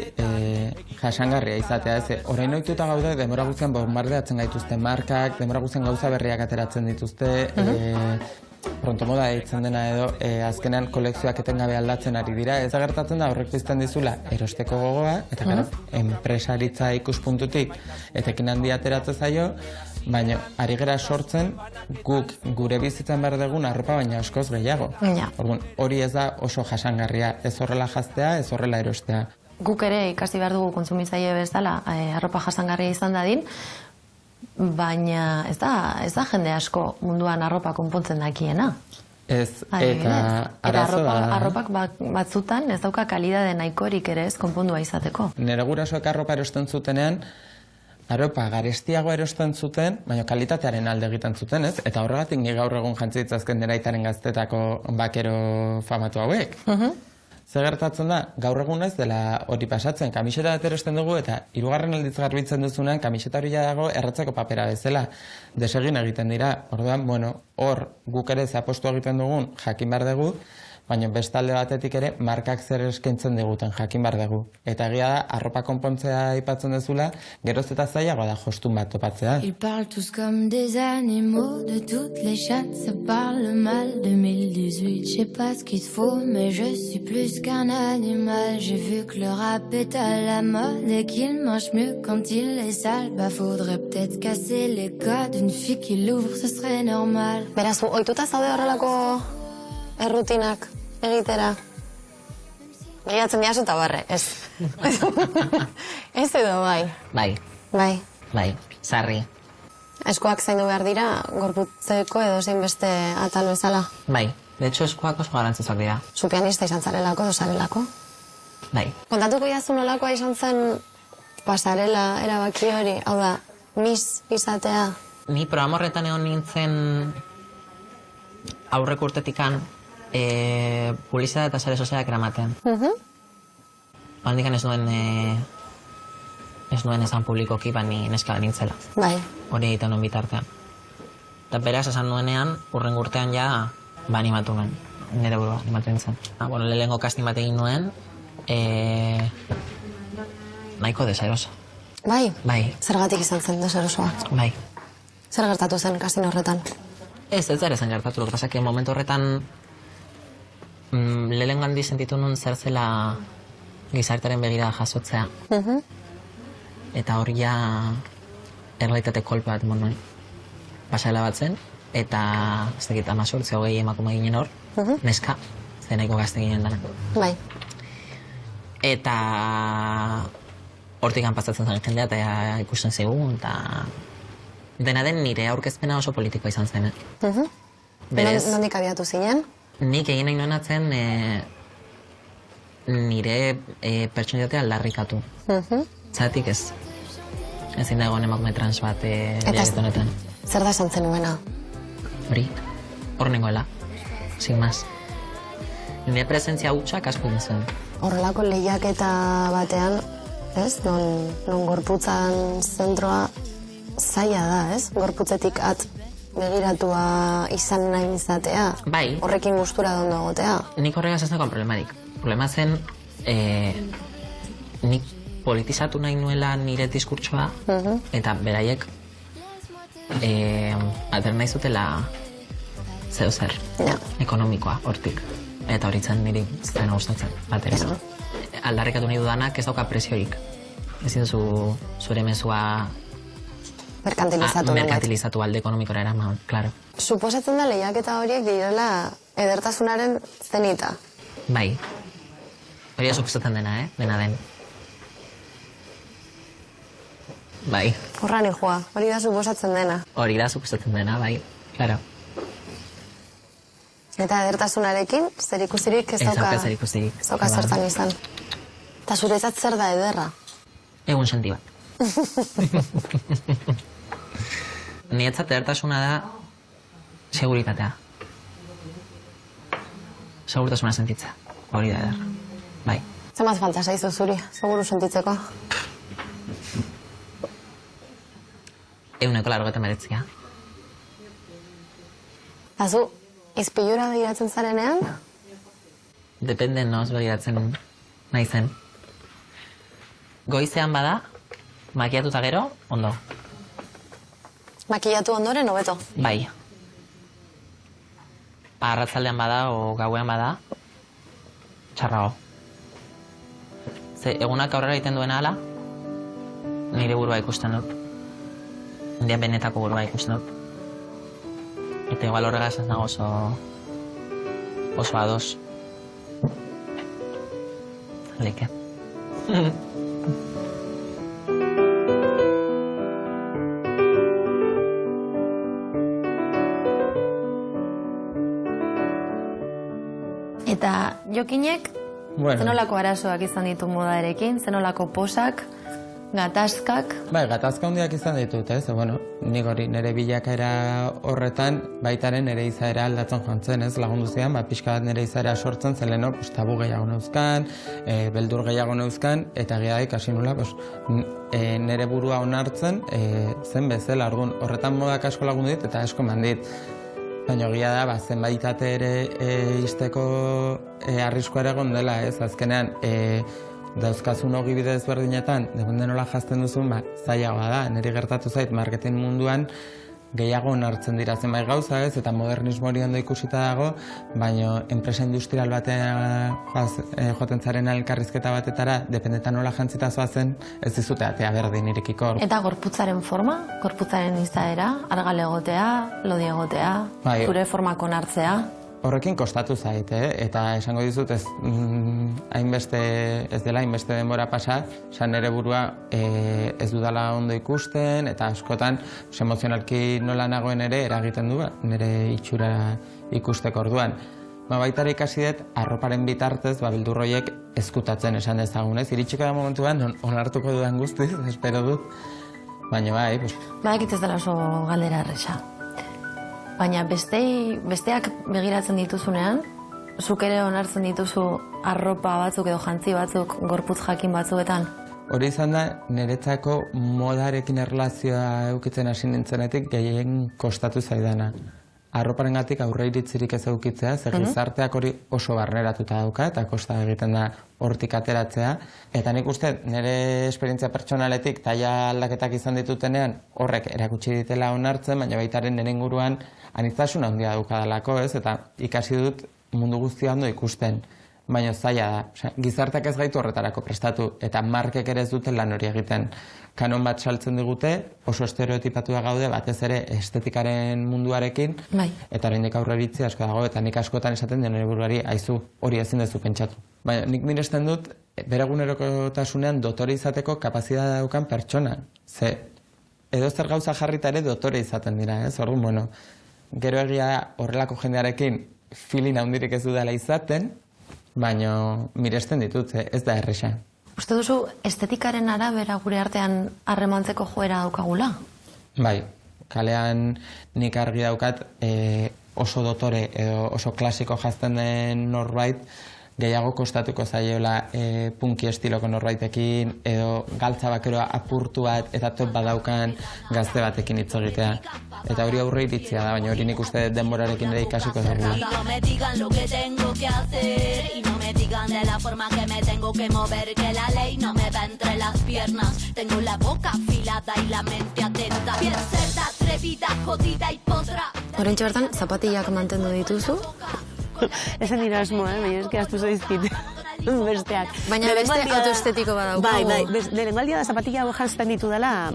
jasangarria izatea, ez, orain ohituta gaude denbora guztian bombardeatzen gaituzte markak, denbora guztian gauza berriak ateratzen dituzte, pronto moda deitzen dena edo, azkenean kolekzioak etengabe aldatzen ari dira, ez gertatzen da horrek pizten dizula erosteko gogoa, eta gero, enpresaritza ikuspuntutik etekin handia ateratzen zaio, baina ari gera sortzen guk gure bizitzen behar dugun arropa baina askoz gehiago. Orduan, hori ez da oso jasangarria, ez horrela jaztea, ez horrela erostea. Guk ere ikasi behar dugu kontsumitzaile bezala arropa jasangarria izan dadin, baina ez da jende asko munduan arropa konpontzen dakiena. Ez, eta arazo da. Arropak batzutan ez dauka kalidade nahikorik ere ez konpondua izateko. Nere gurasoek arropa erosten zutenean, aropa garestiago erosten zuten, baina kalitatearen alde egiten zuten, ez? Eta horregatik ni gaur egun jantzi ditzazken neraitaren gaztetako bakero famatu hauek. Zer gertatzen da, gaur egun ez dela hori pasatzen, kamiseta bat erosten dugu eta hirugarren aldiz garbitzen duzunean kamiseta hori dago erratzeko papera bezala desegin egiten dira. Orduan, bueno, hor guk ere apostu egiten dugun jakin behar dugu, baina bestalde batetik ere markak zer eskaintzen diguten jakin behar dugu. Eta egia da, arropa konpontzea aipatzen dezula, geroz eta zailagoa da jostun bat topatzea. Ils parlent tous comme des animaux, de toutes les chattes se parle mal. 2018, je sais pas ce qu'il te faut, mais je suis plus qu'un animal. J'ai vu que le rap est à la mode et qu'il mange mieux quand il est sale. Bah faudrait peut-être casser les codes, une fille qui l'ouvre, ce serait normal. Beraz, ohituta zaude horrelako errutinak egitera. Begiatzen diazu eta barre, ez. Ez edo bai. Bai, Bai. sarri. Eskuak zaindu behar dira, gorputzeko edo zein beste atal bezala. Bai, de hecho eskuak oso garrantzitsuak dira. Zu pianista izan zarelako edo zarelako. Bai. Kontatuko jazu nolakoa izan zen pasarela erabaki hori, hau da, Miss izatea. Ni programa horretan egon nintzen aurreko urtetikan publizitate eta sare sozialak eramaten. Handikan ez nuen esan publikoki, ni neska nintzela. Bai. Hori egiten nuen bitartean. Eta beraz esan nuenean, urrengo urtean ja, animatu nuen. Nire burua, animatu nintzen. Bueno, lehengo casting bat egin nuen, nahiko deseroso. Bai? Bai. Zergatik izan zen deserosoa? Bai. Zer gertatu zen casting horretan? Ez ere zen gertatu, lo que pasa que momentu horretan lehengo handi sentitu nun zer zela gizartearen begira jasotzea. Eta hori ja errealitate kolpe bat nuen. Pasala bat zen, eta ez dakit 18-20 emakume ginen hor, neska, zeneko gazte ginen dana. Bai. Eta hortik pasatzen zen jendea eta ikusten zigun, eta dena den nire aurkezpena oso politikoa izan zen. Berez, nondik abiatu zinen? nik egin nahi nuen atzen nire pertsonalitatea aldarrikatu. Zeratik ez. Ezin da egon emakume trans bat honetan. Zer da esan zenuena? Hori, hor nengoela, sin más. Nire presentzia hutsak asko egin zuen. Horrelako lehiaketa batean, ez? Non gorputzan zentroa zaila da, ez? Gorputzetik at begiratua izan nahi izatea. Bai. Horrekin gustura dondo egotea. Nik horregaz ez dagoen problemarik. Problema zen, nik politizatu nahi nuela nire diskurtsoa, eta beraiek ater nahi zutela zeo zer, ekonomikoa, hortik. Eta horitzen niri zena gustatzen, bateriz. Aldarrikatu nahi dudanak ez dauka presiorik. Ezin duzu zure mezua merkantilizatu alde ekonomikora eraman, klaro. Suposatzen da lehiaketa horiek direla edertasunaren zenita. Bai. Hori da suposatzen dena, dena den. Bai. Horra nijua, hori da suposatzen dena. Hori da suposatzen dena, bai, klaro. Eta edertasunarekin, zer ikusirik ez dauka... Ez zer ikusirik. Ez dauka zertan izan. Eta zuretzat zer da ederra? Egun senti bat. Nietzat edertasuna da seguritatea. Segurtasuna sentitzea. Hori da ederra. Bai. Zemaz falta zaizu zuri, seguru sentitzeko? 189. Azu, izpilura begiratzen zarenean? Depende noz begiratzen nahi zen. Goizean bada, makiatuta gero, ondo. Makillatu ondoren, hobeto? Bai. Arratzaldean bada, o gauean bada, txarrago. Ze egunak aurrera egiten duena ala, nire burua ikusten dut. Nire benetako burua ikusten dut. Eta igual horregaz ez nago oso ados. Leke. Eta Jokinek, zenolako arazoak izan ditu modarekin, zenolako posak gatazkak. Bai, gatazka handiak izan ditut, ez? Bueno, nik hori nire bilakaera horretan baitaren nire izaera aldatzen joan zen, ez? Lagundu zidan, pixka bat nire izaera sortzen zen leheno, tabu gehiago neuzkan, beldur gehiago neuzkan, eta gira ikasi nula, nire burua onartzen zen bezala, orduan horretan modak asko lagundu dit eta asko mandit. Baina egia da, zenbaitate ere izteko arriskoa ere egon dela, ez? Azkenean, dauzkazun hogi bide ezberdinetan, depende nola jazten duzun, zailagoa da. Niri gertatu zait, marketing munduan gehiago onartzen dira zenbait gauza, ez? Eta modernismo hori ondo ikusita dago, baina enpresa industrial batean joaten zaren elkarrizketa batetara, dependetan nola jantzita zoazen, ez dizute atea berdin irekiko. Eta gorputzaren forma, gorputzaren izaera, argal egotea, lodi egotea, zure formak onartzea. Horrekin kostatu zait, eta esango dizut ez dela hainbeste denbora pasa, nire burua ez dudala ondo ikusten, eta askotan emozionalki nola nagoen ere eragiten du, nire itxura ikusteko orduan. Baitara ikasi dut, arroparen bitartez, bildurroiek ezkutatzen esan dezagun, ez? Iritsiko da momentuan, onartuko dudan guztiz, espero dut, baina bai. Badakit ez dela oso galdera erresa. Baina besteak begiratzen dituzunean, zuk ere onartzen dituzu arropa batzuk edo jantzi batzuk gorputz jakin batzuetan? Hori izan da, niretzako modarekin erlazioa eukitzen hasi nintzenetik gehien kostatu zaidana. Arroparengatik aurre iritzirik ez eukitzea, ze gizarteak hori oso barneratuta dauka, eta kosta egiten da hortik ateratzea. Eta nik uste, nire esperientzia pertsonaletik taila aldaketak izan ditutenean, horrek erakutsi ditela onartzen, baina baitaren nire inguruan anitzasun handia daukadalako, ez? Eta ikasi dut mundu guztia ondo ikusten. Baina zaila da, gizarteak ez gaitu horretarako prestatu, eta markek ere ez duten lan hori egiten. Kanon bat saltzen digute, oso estereotipatua gaude, batez ere estetikaren munduarekin, eta oraindik aurre iritzi asko dago, eta nik askotan esaten den nire buruari, aizu, hori ezin dezu pentsatu. Baina nik miresten dut, bere egunerokotasunean dotore izateko kapazitatea daukan pertsona. Ze, edo zer gauza jarrita ere dotore izaten dira, ez? Orduan, bueno, gero egia horrelako jendearekin filin handirik ez dudala izaten, baina miresten ditut, ez da erresa. Uste duzu estetikaren arabera gure artean harremantzeko joera daukagula? Bai, kalean nik argi daukat oso dotore edo oso klasiko jazten den norbait, gehiago kostatuko zaiola punki estiloko norbaitekin edo galtza bakeroa apurtu bat eta top badaukan gazte batekin hitz egitea. Eta hori aurre iritzia da, baina hori nik uste denborarekin ere ikasiko dugula. De la forma que me tengo que mover, que la ley no me va entre las piernas. Tengo la boca afilada y la mente atenta. Bien cerda, atrevida, jodida y potra. Horentxe bertan, zapatillak mantendu dituzu? Esan dira asmo, baina eski astu zaizkit. Besteak. Baina beste autoestetiko badaukagu. Bai, lehenengo aldia da zapatilla hau jantzten ditu dela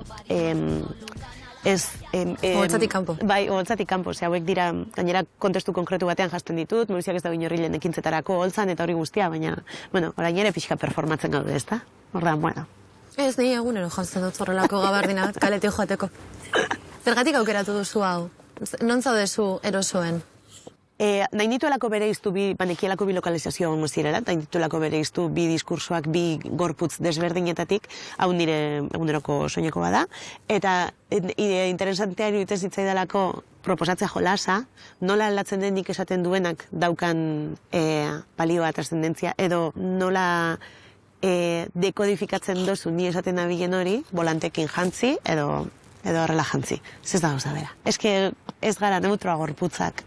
Oholtzatik kanpo. Bai, oholtzatik kanpo, hauek dira, gainera kontestu konkretu batean jasten ditut, Mauriziak ez da binorrilen ekintzetarako oholtzan eta hori guztia, baina, bueno, orain ere pixka performatzen gaude, ezta? Ordan, bueno. Ez, nahi egunero jantzen dut horrelako gabardina kaletik joateko. Zergatik aukeratu duzu hau? Non zaudezu erosoen? Nahi nituelako bere iztu banekielako bi lokalizazio ongo zirela, nahi nituelako bere iztu bi diskursoak, bi gorputz desberdinetatik, hau nire eguneroko soineko bada, eta interesantea iruditzen zitzaidalako proposatzea jolasa, nola aldatzen den nik esaten duenak daukan balioa trascendentzia, edo nola dekodifikatzen dozu ni esaten nabilen hori, volantekin jantzi, edo horrela jantzi. Ez da gauza bera. Ez gara neutroa gorputzak.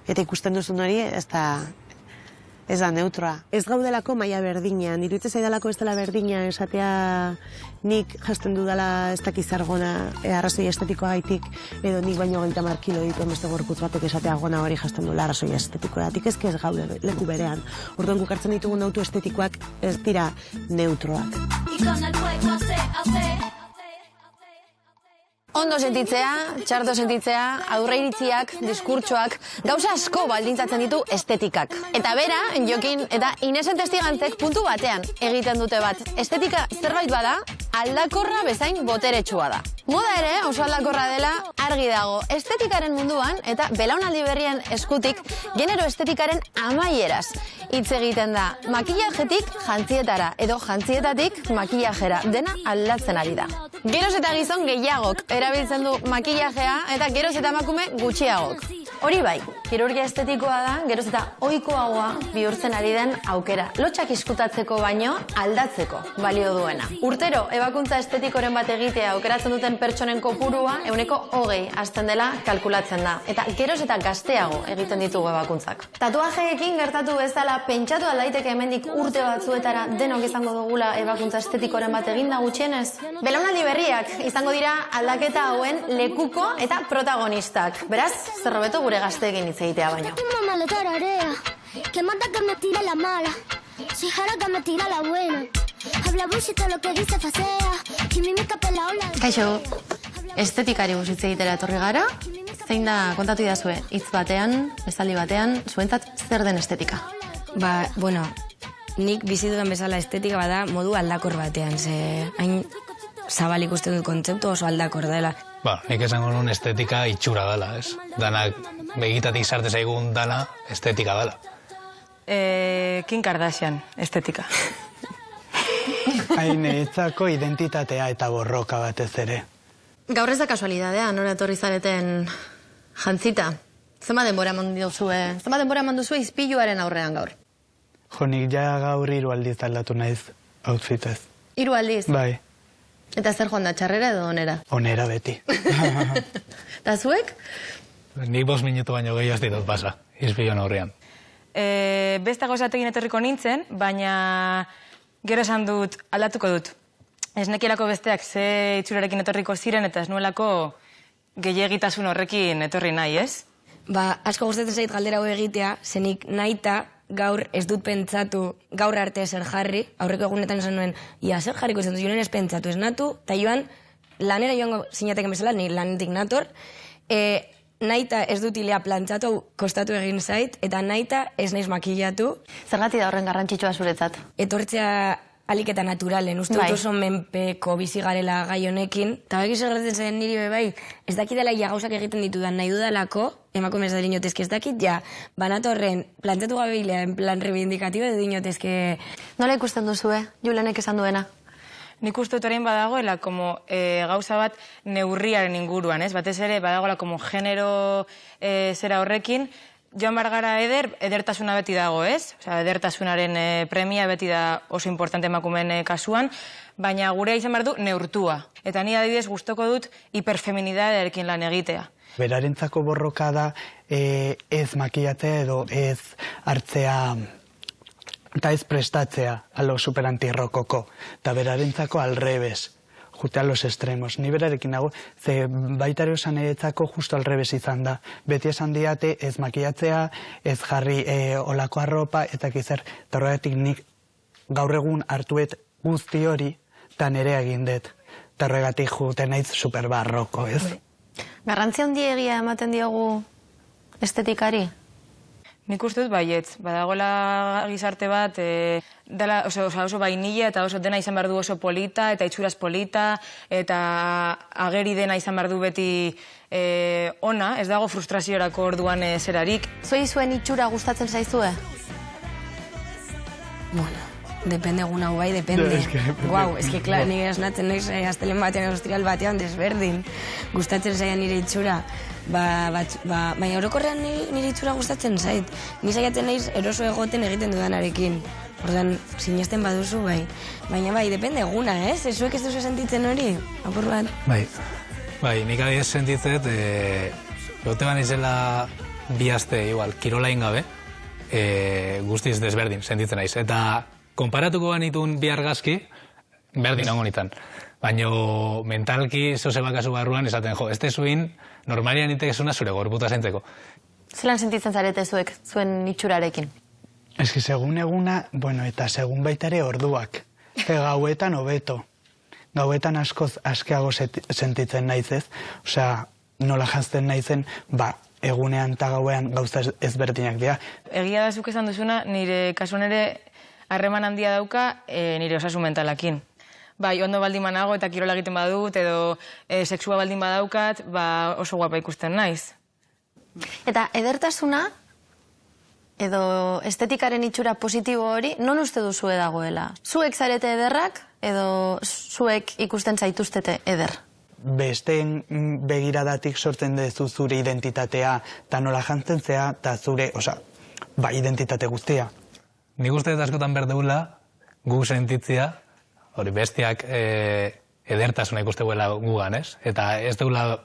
Eta ikusten duzun hori, ez da neutroa. Ez gaudelako maila berdinean, iruditzen zaidalako ez dela berdina, esatea nik jasten dudala ez dakiz argona arrazoi estetikoa gaitik, edo nik baino 30 kilo dituen beste gorputz batek esatea gona hori jasten duela arrazoi estetikoatik, ez gaude leku berean. Orduan guk hartzen ditugun auto estetikoak ez dira neutroak. Ondo sentitzea, txarto sentitzea, aurre iritziak, diskurtsoak, gauza asko baldintzatzen ditu estetikak. Eta bera, Jokin eta Inesen testigantzek puntu batean egiten dute bat. Estetika zerbait bada, aldakorra bezain boteretsua da. Moda ere oso aldakorra dela argi dago. Estetikaren munduan eta belaunaldi berrien eskutik genero estetikaren amaieraz hitz egiten da. Makillajetik jantzietara edo jantzietatik makillajera dena aldatzen ari da. Geroz eta gizon gehiagok erabiltzen du makillajea eta geroz eta emakume gutxiagok. Hori bai, kirurgia estetikoa da, geroz eta ohikoagoa bihurtzen ari den aukera. Lotxak izkutatzeko baino aldatzeko balio duena. Urtero, ebakuntza estetikoren bat egitea aukeratzen duten pertsonen kopurua 120 hasten dela kalkulatzen da. Eta geroz eta gazteago egiten ditugu ebakuntzak. Tatuajeekin gertatu bezala pentsatu aldaiteke hemendik urte batzuetara denok izango dugula ebakuntza estetikoren bat eginda gutxienez? Belaunaldi berriak izango dira aldaketa hauen lekuko eta protagonistak. Beraz, zer hobeto gure gazteekin hitz egitea baino. Que mata que me tira la mala, si jara que me tira la buena. Habla bullshit lo que dice facea, y mi mica pela ola. Kaixo, estetikari buruz hitz egitera etorri gara. Zein da kontatu idazue hitz batean, esaldi batean, zuentzat zer den estetika? Bueno, nik bizi dudan bezala estetika bada modu aldakor batean, ze hain zabal ikusten dut kontzeptu oso aldakor dela. Nik esango nun estetika itxura dela, ez? Danak begitatik sarte zaigun dana estetika dela. Kim Kardashian, estetika. Hain etzako identitatea eta borroka batez ere. Gaur ez da kasualidadea, nora etorri zareten jantzita. Zenbat denbora eman duzue izpiluaren aurrean gaur? Nik ja gaur 3 aldiz aldatu naiz outfitez. 3 aldiz? Bai. Eta zer joan da, txarrera edo onera? Onera beti. Eta zuek? Nik 5 minutu baino gehiago ez ditut pasa, izpiluan aurrean. Beste gauzatekin etorriko nintzen, baina gero esan dut, aldatuko dut. Ez nekielako besteak ze itxurarekin etorriko ziren eta ez nuelako gehiagitasun horrekin etorri nahi, ez? Asko gustatzen zait galdera hau egitea, zenik nahita gaur ez dut pentsatu gaur arte zer jarri, aurreko egunetan esan nuen, zer jarriko zen dut, joan ez pentsatu, ez natu, eta joan lanera joango sinateken bezala, ni lanetik nator, nahita ez dut hilea plantzatu, kostatu egin zait, eta nahita ez naiz makillatu. Zergatik da horren garrantzitsua zuretzat? Etortzea alik eta naturalen, uste dut oso menpeko bizi garela gai honekin, eta begiz gertatzen zen niri bai, ez dakidala ja gauzak egiten ditudan nahi dudalako, emakumez da dinotezke ez dakit, ja, banatorren planteatu gabe hilea, en plan reivindikatibo edo dinotezke. Nola ikusten duzue, Julenek esan duena? Nik uste dut orain badagoela gauza bat neurriaren inguruan, ez? Batez ere badagoela genero zera horrekin, joan bargara edertasuna beti dago, ez? Edertasunaren premia beti da oso importante emakumeen kasuan, baina gure izan behar du neurtua. Eta ni adibidez gustoko dut hiperfeminidadearekin lan egitea. Berarentzako borroka da ez makillatzea edo ez hartzea eta ez prestatzea a lo superantirrokoko. Eta berarentzako al revés. Jute a los extremos. Ni berarekin nago, ze baitare osan eretzako justo al revés izan da. Beti esan diate ez makillatzea, ez jarri olako arropa, eta kizer, eta horregatik nik gaur egun hartuet guzti hori, eta nere egin dut. Eta horregatik jute naiz superbarroko, ez? Garrantzi handiegia ematen diogu estetikari? Nik uste dut baietz, badagoela gizarte bat, oso bainilla eta oso dena izan behar du oso polita, eta itxuraz polita, eta ageri dena izan behar du beti ona, ez dago frustraziorako orduan zerarik. Zuei zuen itxura gustatzen zaizue? Bueno, depende egun hau bai, depende. Guau, eski, klar, nire esnatzen naiz astelen batean, ostrial batean, desberdin. Gustatzen zaia nire itxura. Baina orokorrean nire itxura gustatzen zait. Ni saiatzen naiz eroso egoten egiten dudanarekin. Ordan, sinesten baduzu, bai. Baina bai, depende eguna, ez? Zuek ez duzu sentitzen hori? Apur bat? Bai, nik adiez sentitzet, gote banizela bi aste, igual, kirolain gabe, guztiz desberdin sentitzen naiz. Eta konparatuko banitun bi argazki, berdin ongo nitan. Baina mentalki zozebakazu barruan esaten, ez tezuin, normalian itekezuna zure gorputa zentzeko. Zelan sentitzen zarete zuek, zuen itxurarekin? Eski, segun eguna, eta segun baitare orduak. Gauetan hobeto. Gauetan askoz askeago sentitzen naizez. Osea, nola jazten naizen, egunean eta gauean gauza ezberdinak dira. Egia da zuk esan duzuna, nire kasuan ere harreman handia dauka nire osasun mentalakin. bai, ondo baldin manago eta kirola egiten badut, edo sexua baldin badaukat, oso guapa ikusten naiz. Eta edertasuna, edo estetikaren itxura positibo hori, non uste duzue dagoela? Zuek zarete ederrak, edo zuek ikusten zaituztete eder? Besteen begiradatik sortzen dezu zure identitatea, eta nola jantzen zea, eta zure, identitate guztia. Nik uste askotan berdeula, gu sentitzia, hori bestiak edertasuna ikusteguela gugan, ez? Eta ez deula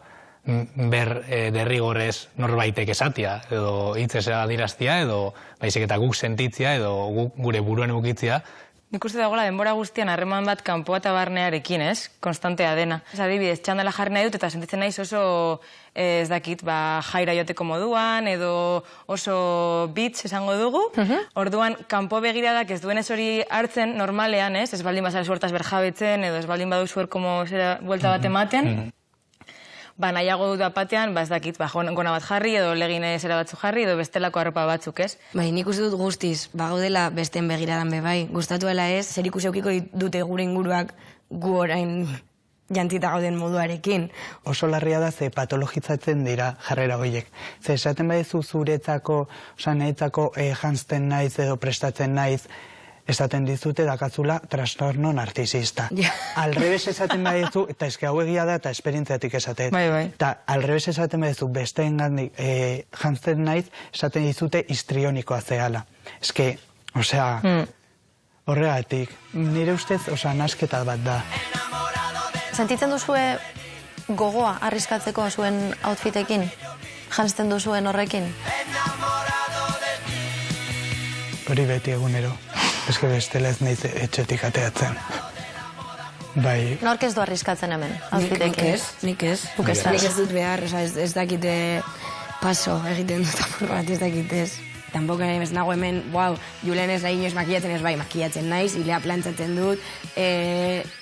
derrigorrez norbaitek esatia, edo hitzez adiraztia, edo baizik eta guk sentitzia, edo gure buruan eukitzia. Nik uste dagoela denbora guztian harreman bat kanpoa eta barnearekin, ez? Konstantea dena. Adibidez, txandala jarri nahi dut eta sentitzen naiz oso, ez dakit, jaira joteko moduan, edo oso bitz esango dugu. Orduan, kanpo begiradak ez duenez hori hartzen normalean, ez? Ez baldin bazara zuertaz berjabetzen, edo ez baldin badu zuer como buelta bat ematen. Nahiago dut batean, ez dakit, gona bat jarri, edo legin zera batzuk jarri, edo bestelako arropa batzuk, ez? Bai, nik uste dut guztiz, gaudela besteen begiradan bai. Gustatuela ez, zer ikusi eukiko dute gure inguruak gu orain jantita gauden moduarekin. Oso larria da ze patologizatzen dira jarrera horiek. Ze esaten badezu zuretzako, nahitzako janzten naiz edo prestatzen naiz, esaten dizute dakazula trastorno narcisista. Alrebes esaten badezu, eta eske hau egia da eta esperientziatik esaten. Eta alrebes esaten badezu besteen gandik jantzen naiz, esaten dizute histrionikoa zehala. Eske, horregatik, nire ustez, nasketa bat da. Sentitzen duzue gogoa arriskatzeko zuen outfitekin? Janzten duzuen horrekin? Hori beti egunero. Eske bestela ez nahiz etxetik ateatzen. Bai. Nork ez du arriskatzen hemen, outfitekin? Nik ez. Nik ez dut behar, ez dakite paso egiten dut apur bat, ez dakite ez. Tampoco ez nago hemen, Julen ez da inoz makiatzen ez bai, makiatzen naiz, hilea plantzatzen dut,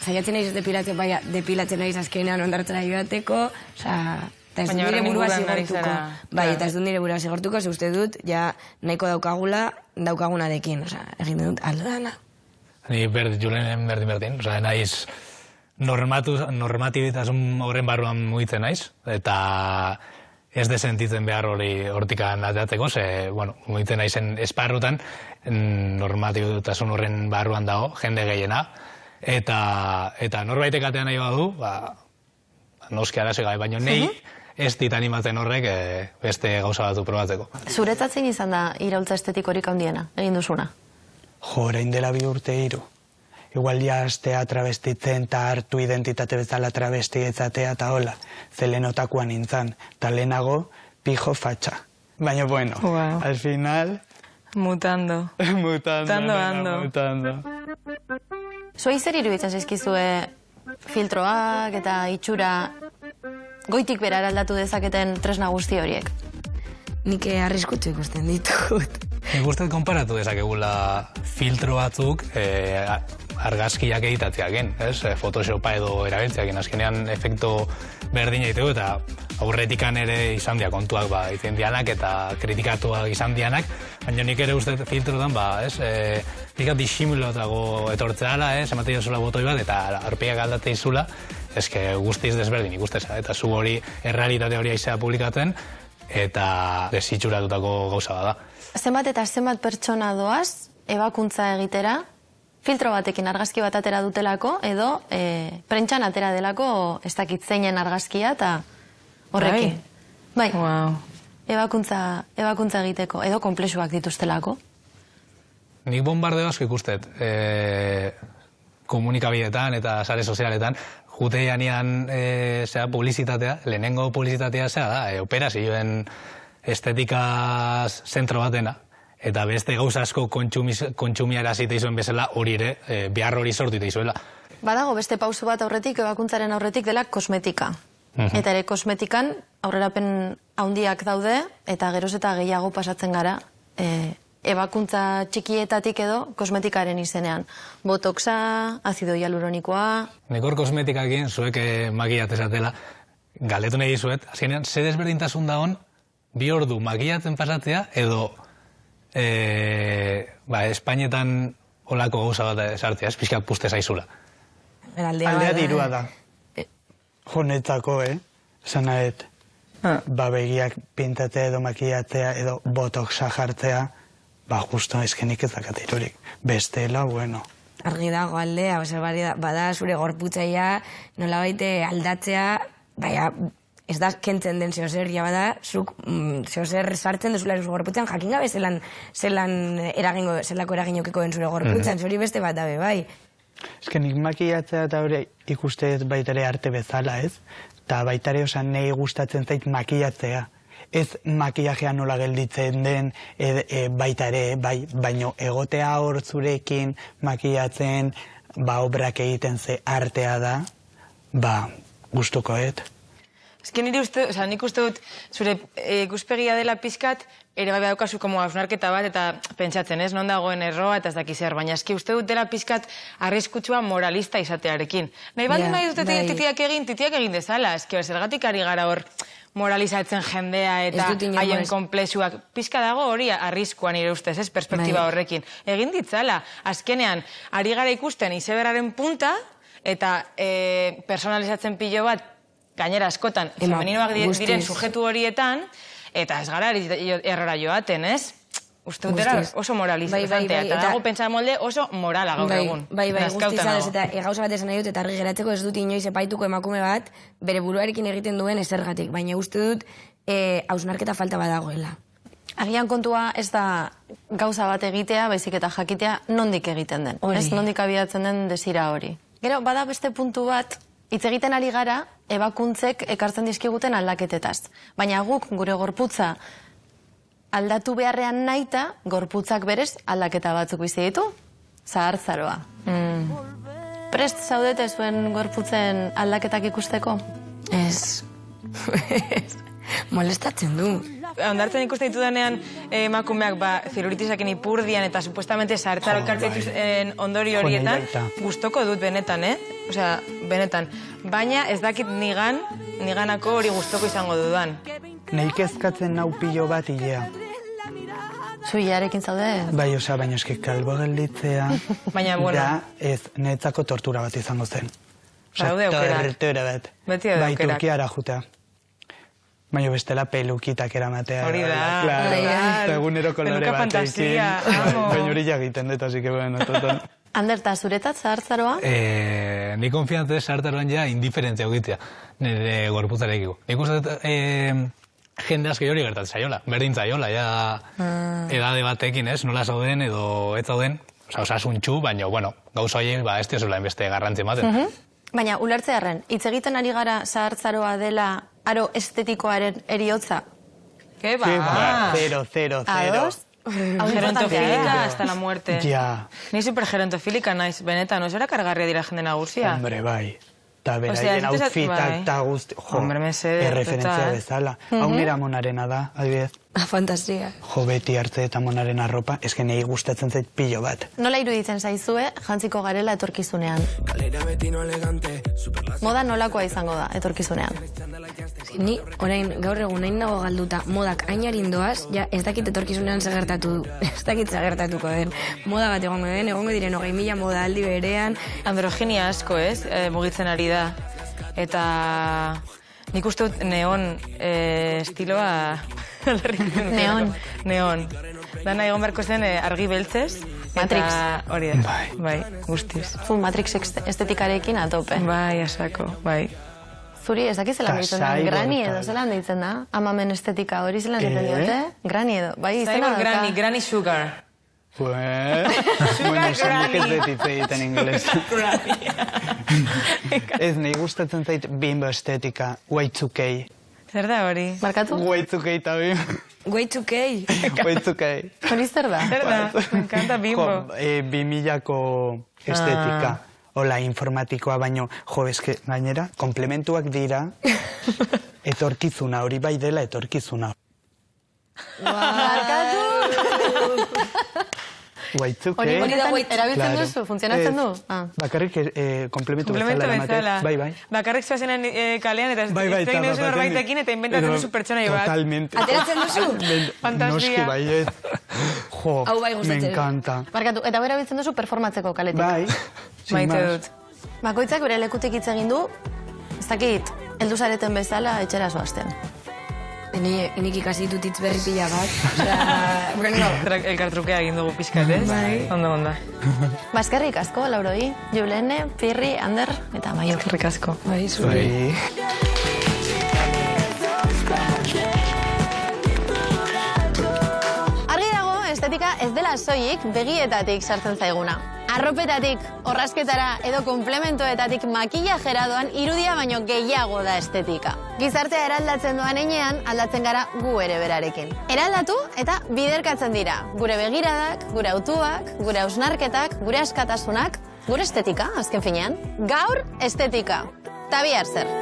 zaiatzen naiz depilatzen naiz azkenean ondartzera joateko, eta ez dut nire burua zigortuko. Bai, eta ez dut nire burua zigortuko, ze uste dut, ja nahiko daukagunarekin, egin dut aldorana. Ni Julenen berdin, naiz normatibitasun horren barruan mugitzen naiz, eta ez de sentitzen behar hori hortikan ateatzeko, ze, mugitzen naizen esparrutan, normatibitasun horren barruan dago, jende gehiena, eta norbaitek atean nahi badu, noski arazo gabe, baina nahi, ez dit animatzen horrek beste gauza batu probatzeko. Zuretzatzen izan da iraultza estetikorik handiena, egin duzuna? Orain dela 2 urte 3. Igual ja astea travestitzen eta hartu identitate bezala travestiezatea eta hola. Zelenotakoan nintzen. Ta lehenago, pijo fatxa. Baina bueno, al final... Mutando. Mutando. Zuei zer iruditzen zaizkizue filtroak eta itxura goitik bera aldatu dezaketen tresna guzti horiek? Nik arriskutsu ikusten ditut. Nik uste konparatu dezakegula filtro batzuk argazkiak editatzeaken, Photoshopa edo erabiltzeaken, azkenean efekto berdina egiteko eta aurretikan ere izan dira kontuak izan dianak eta kritikatuak izan dianak, baina nik ere uste filtrotan, pika disimulotago etortzeala, ematen jozula botoi bat eta arpeak aldatea izula, eske guztiz desberdin ikusteza, eta zu hori errealitate hori aizea publikatzen, eta desitxuratutako gauza bada. Zenbat eta zenbat pertsona doaz, ebakuntza egitera, filtro batekin argazki bat atera dutelako, edo prentxan atera delako ez dakit zeinen argazkia eta horrekin. Bai. Ebakuntza egiteko, edo konplexuak dituztelako. Nik bombardeo asko ikustet, komunikabideetan eta sare sozialetan, jute janean publizitatea, lehenengo publizitatea da, operazioen estetikaz zentro batena, eta beste gauza asko kontsumiara zite izuen bezala hori ere, behar hori sortu izuela. Badago beste pauso bat aurretik, ebakuntzaren aurretik dela kosmetika. Eta ere kosmetikan aurrerapen handiak daude, eta geroz eta gehiago pasatzen gara, ebakuntza txikietatik edo kosmetikaren izenean. Botoxa, azido hialuronikoa... Nekor kosmetikakin, zuek makiatezatela, galdetu nahi dizuet, azkenean, ze desberdintasun da hon, 2 ordu makiatzen pasatzea, edo Espainetan olako gauza bat esartzea, ez pixkat puste zaizula. Aldea dirua da. Jonetzako, esan nahet. Ba, begiak pintatzea edo makillatzea edo botoxa jartzea, ba, justo eskenik ez dakat irurik. Bestela, bueno. Argi dago aldea, bada zure gorputzaia, nola baite aldatzea, baina ez da kentzen den zeozer, ja bada, zuk zeozer sartzen duzula gorputzen, jakin gabe zelako eraginokeko den zure gorputzen, zuri beste bat dabe, bai. Ez que nik makillatzea eta hori ikuste baitare arte bezala, ez? Eta baitare osan nahi gustatzen zait makillatzea. Ez makillajea nola gelditzen den baita ere, baino egotea hor zurekin makillatzen, ba obrak egiten ze artea da, ba gustukoet. Ez que nik uste dut zure ikuspegia dela pizkat, ere bai daukazu como hausnarketa bat eta pentsatzen ez, non dagoen erroa eta ez daki zer, baina eski uste dut dela pizkat arriskutsua moralista izatearekin. Nahi baldin nahi dute titiak egin dezala, eski zergatik ari gara hor moralizatzen jendea eta haien komplexuak. Pizka dago hori arriskuan nire ustez, ez, perspektiba horrekin. Egin ditzala, azkenean, ari gara ikusten izeberraren punta eta personalizatzen pilo bat, gainera askotan, femeninoak diren sujetu horietan, eta ez gara errora joaten, ez? Uste dutera oso moralizantea, eta dago pentsa molde oso morala gaur egun. Bai, guztizadez, eta gauza bat esan nahi dut, eta argi geratzeko ez dut inoiz epaituko emakume bat, bere buruarekin egiten duen ezergatik, baina uste dut hausnarketa falta badagoela. Agian kontua ez da gauza bat egitea, baizik eta jakitea nondik egiten den. Ez nondik abiatzen den desira hori. Gero, bada beste puntu bat, hitz egiten ari gara, ebakuntzek ekartzen dizkiguten aldaketetaz. Baina guk, gure gorputza, aldatu beharrean nahita, gorputzak berez aldaketa batzuk bizi ditu, zahartzaroa. Prest zaudete zuen gorputzen aldaketak ikusteko? Ez. Molestatzen du. Ondartzen ikusten ditudanean emakumeak zelulitisakin ipurdian eta supuestamente zahartzaro ekartzen ondori horietan, gustoko dut benetan, Osea, benetan. Baina ez dakit niganako hori gustoko izango dudan. Nahi kezkatzen nau pilo bat hilea. Zuiarekin zaude? Bai, osea, baina eski kalbo gelditzea, da ez netzako tortura bat izango zen. Tortura bat. Beti daude aukerak. Bai, Turkiara jutea. Baina bestela pelukitak eramatea. Hori da. Egunero kolore batekin. Baina hori jagiten dut, así que bueno, total. Ander, eta zuretat zahartzaroa? Ni konfiantzez zahartzaroan ja indiferentzia egitea, nire gorputzarekiko. Nik uste jende asko hori gertatzen zaiola, berdin zaiola, edade batekin ez, nola zauden edo ez zauden, osasuntxu, baina, bueno, gauza horiek, ez diozuela enbeste garrantzi ematen. Baina, ulertzearen, hitz egiten ari gara zahartzaroa dela aro estetikoaren eriotza? Ke ba? Zero. Ados? Gerontofilika hasta la muerte. Ja. Ni supergerontofilika naiz, benetan, oso erakargarria dira jende nagusia. Hombre, bai. Eta beraien outfitak eta guzti... Erreferentzia bezala. Hau nera monarena da, adibidez. Fantasia. Jo, beti hartze eta monaren arropa, eske nahi gustatzen zait pilo bat. Nola iruditzen zaizue, jantziko garela etorkizunean? Moda nolakoa izango da etorkizunean? Ni, orain, gaur egun nahi nago galduta, modak ainarin doaz, ja ez dakit etorkizunean segertatu, ez dakit segertatuko den. Moda bat egongo diren 20.000 moda aldi berean. Androgenia asko, ez, mugitzen ari da. Eta nik uste dut neon estiloa... Neon. Dana egon beharko zen argi beltzez. Matrix. Hori da, bai, guztiz. Matrix estetikarekin atope. Bai, asako, bai. Zuri, ez dakit zelan ditzen da, grani edo zelan ditzen da, amamen estetika hori zelan ditzen diote, grani edo, bai izena dauka. Grani sugar. Bueno, sonik ez detitze egiten ingeles. Ez, nahi gustatzen zait bimbo estetika, Y2K. Zer da hori? Markatu? Y2K eta bimbo. Y2K? Y2K. Hori zer da? Zer da? Me encanta bimbo. 2000ko estetika. Hola, informatikoa, baino, jo, eske, gainera, komplementuak dira, etorkizuna, hori bai dela etorkizuna. Markatu! Y2K. Hori erabiltzen duzu, funtzionatzen du? Bakarrik komplementu bezala ematen. Bai. Bakarrik zoazenan kalean eta egin duzu norbaitekin eta inventatzen duzu pertsonai bat. Totalmente. Ateratzen duzu? Fantasia. Noski baiet. Jo, me encanta. Markatu, eta bera biltzen duzu performatzeko kaletik. Bai. Maite dut. Bakoitzak bere lekutik hitz egin du, ez dakit, heldu zareten bezala etxera zoazten. Nik ikasi ditut hitz berri pila bat. Elkartrukea egin dugu pixkat, ez? Bai. Ondo. Baskerrik asko, Lauroi, Julene, Pirri, Ander eta Maior. Eskerrik asko. Bai, zuri. Argi dago, estetika ez dela soilik begietatik sartzen zaiguna. Arropetatik, orrasketara edo komplementoetatik makillajera doan irudia baino gehiago da estetika. Gizartea eraldatzen doan heinean, aldatzen gara gu ere berarekin. Eraldatu eta biderkatzen dira. Gure begiradak, gure autuak, gure hausnarketak, gure askatasunak, gure estetika, azken finean. Gaur, estetika. Ta bihar zer.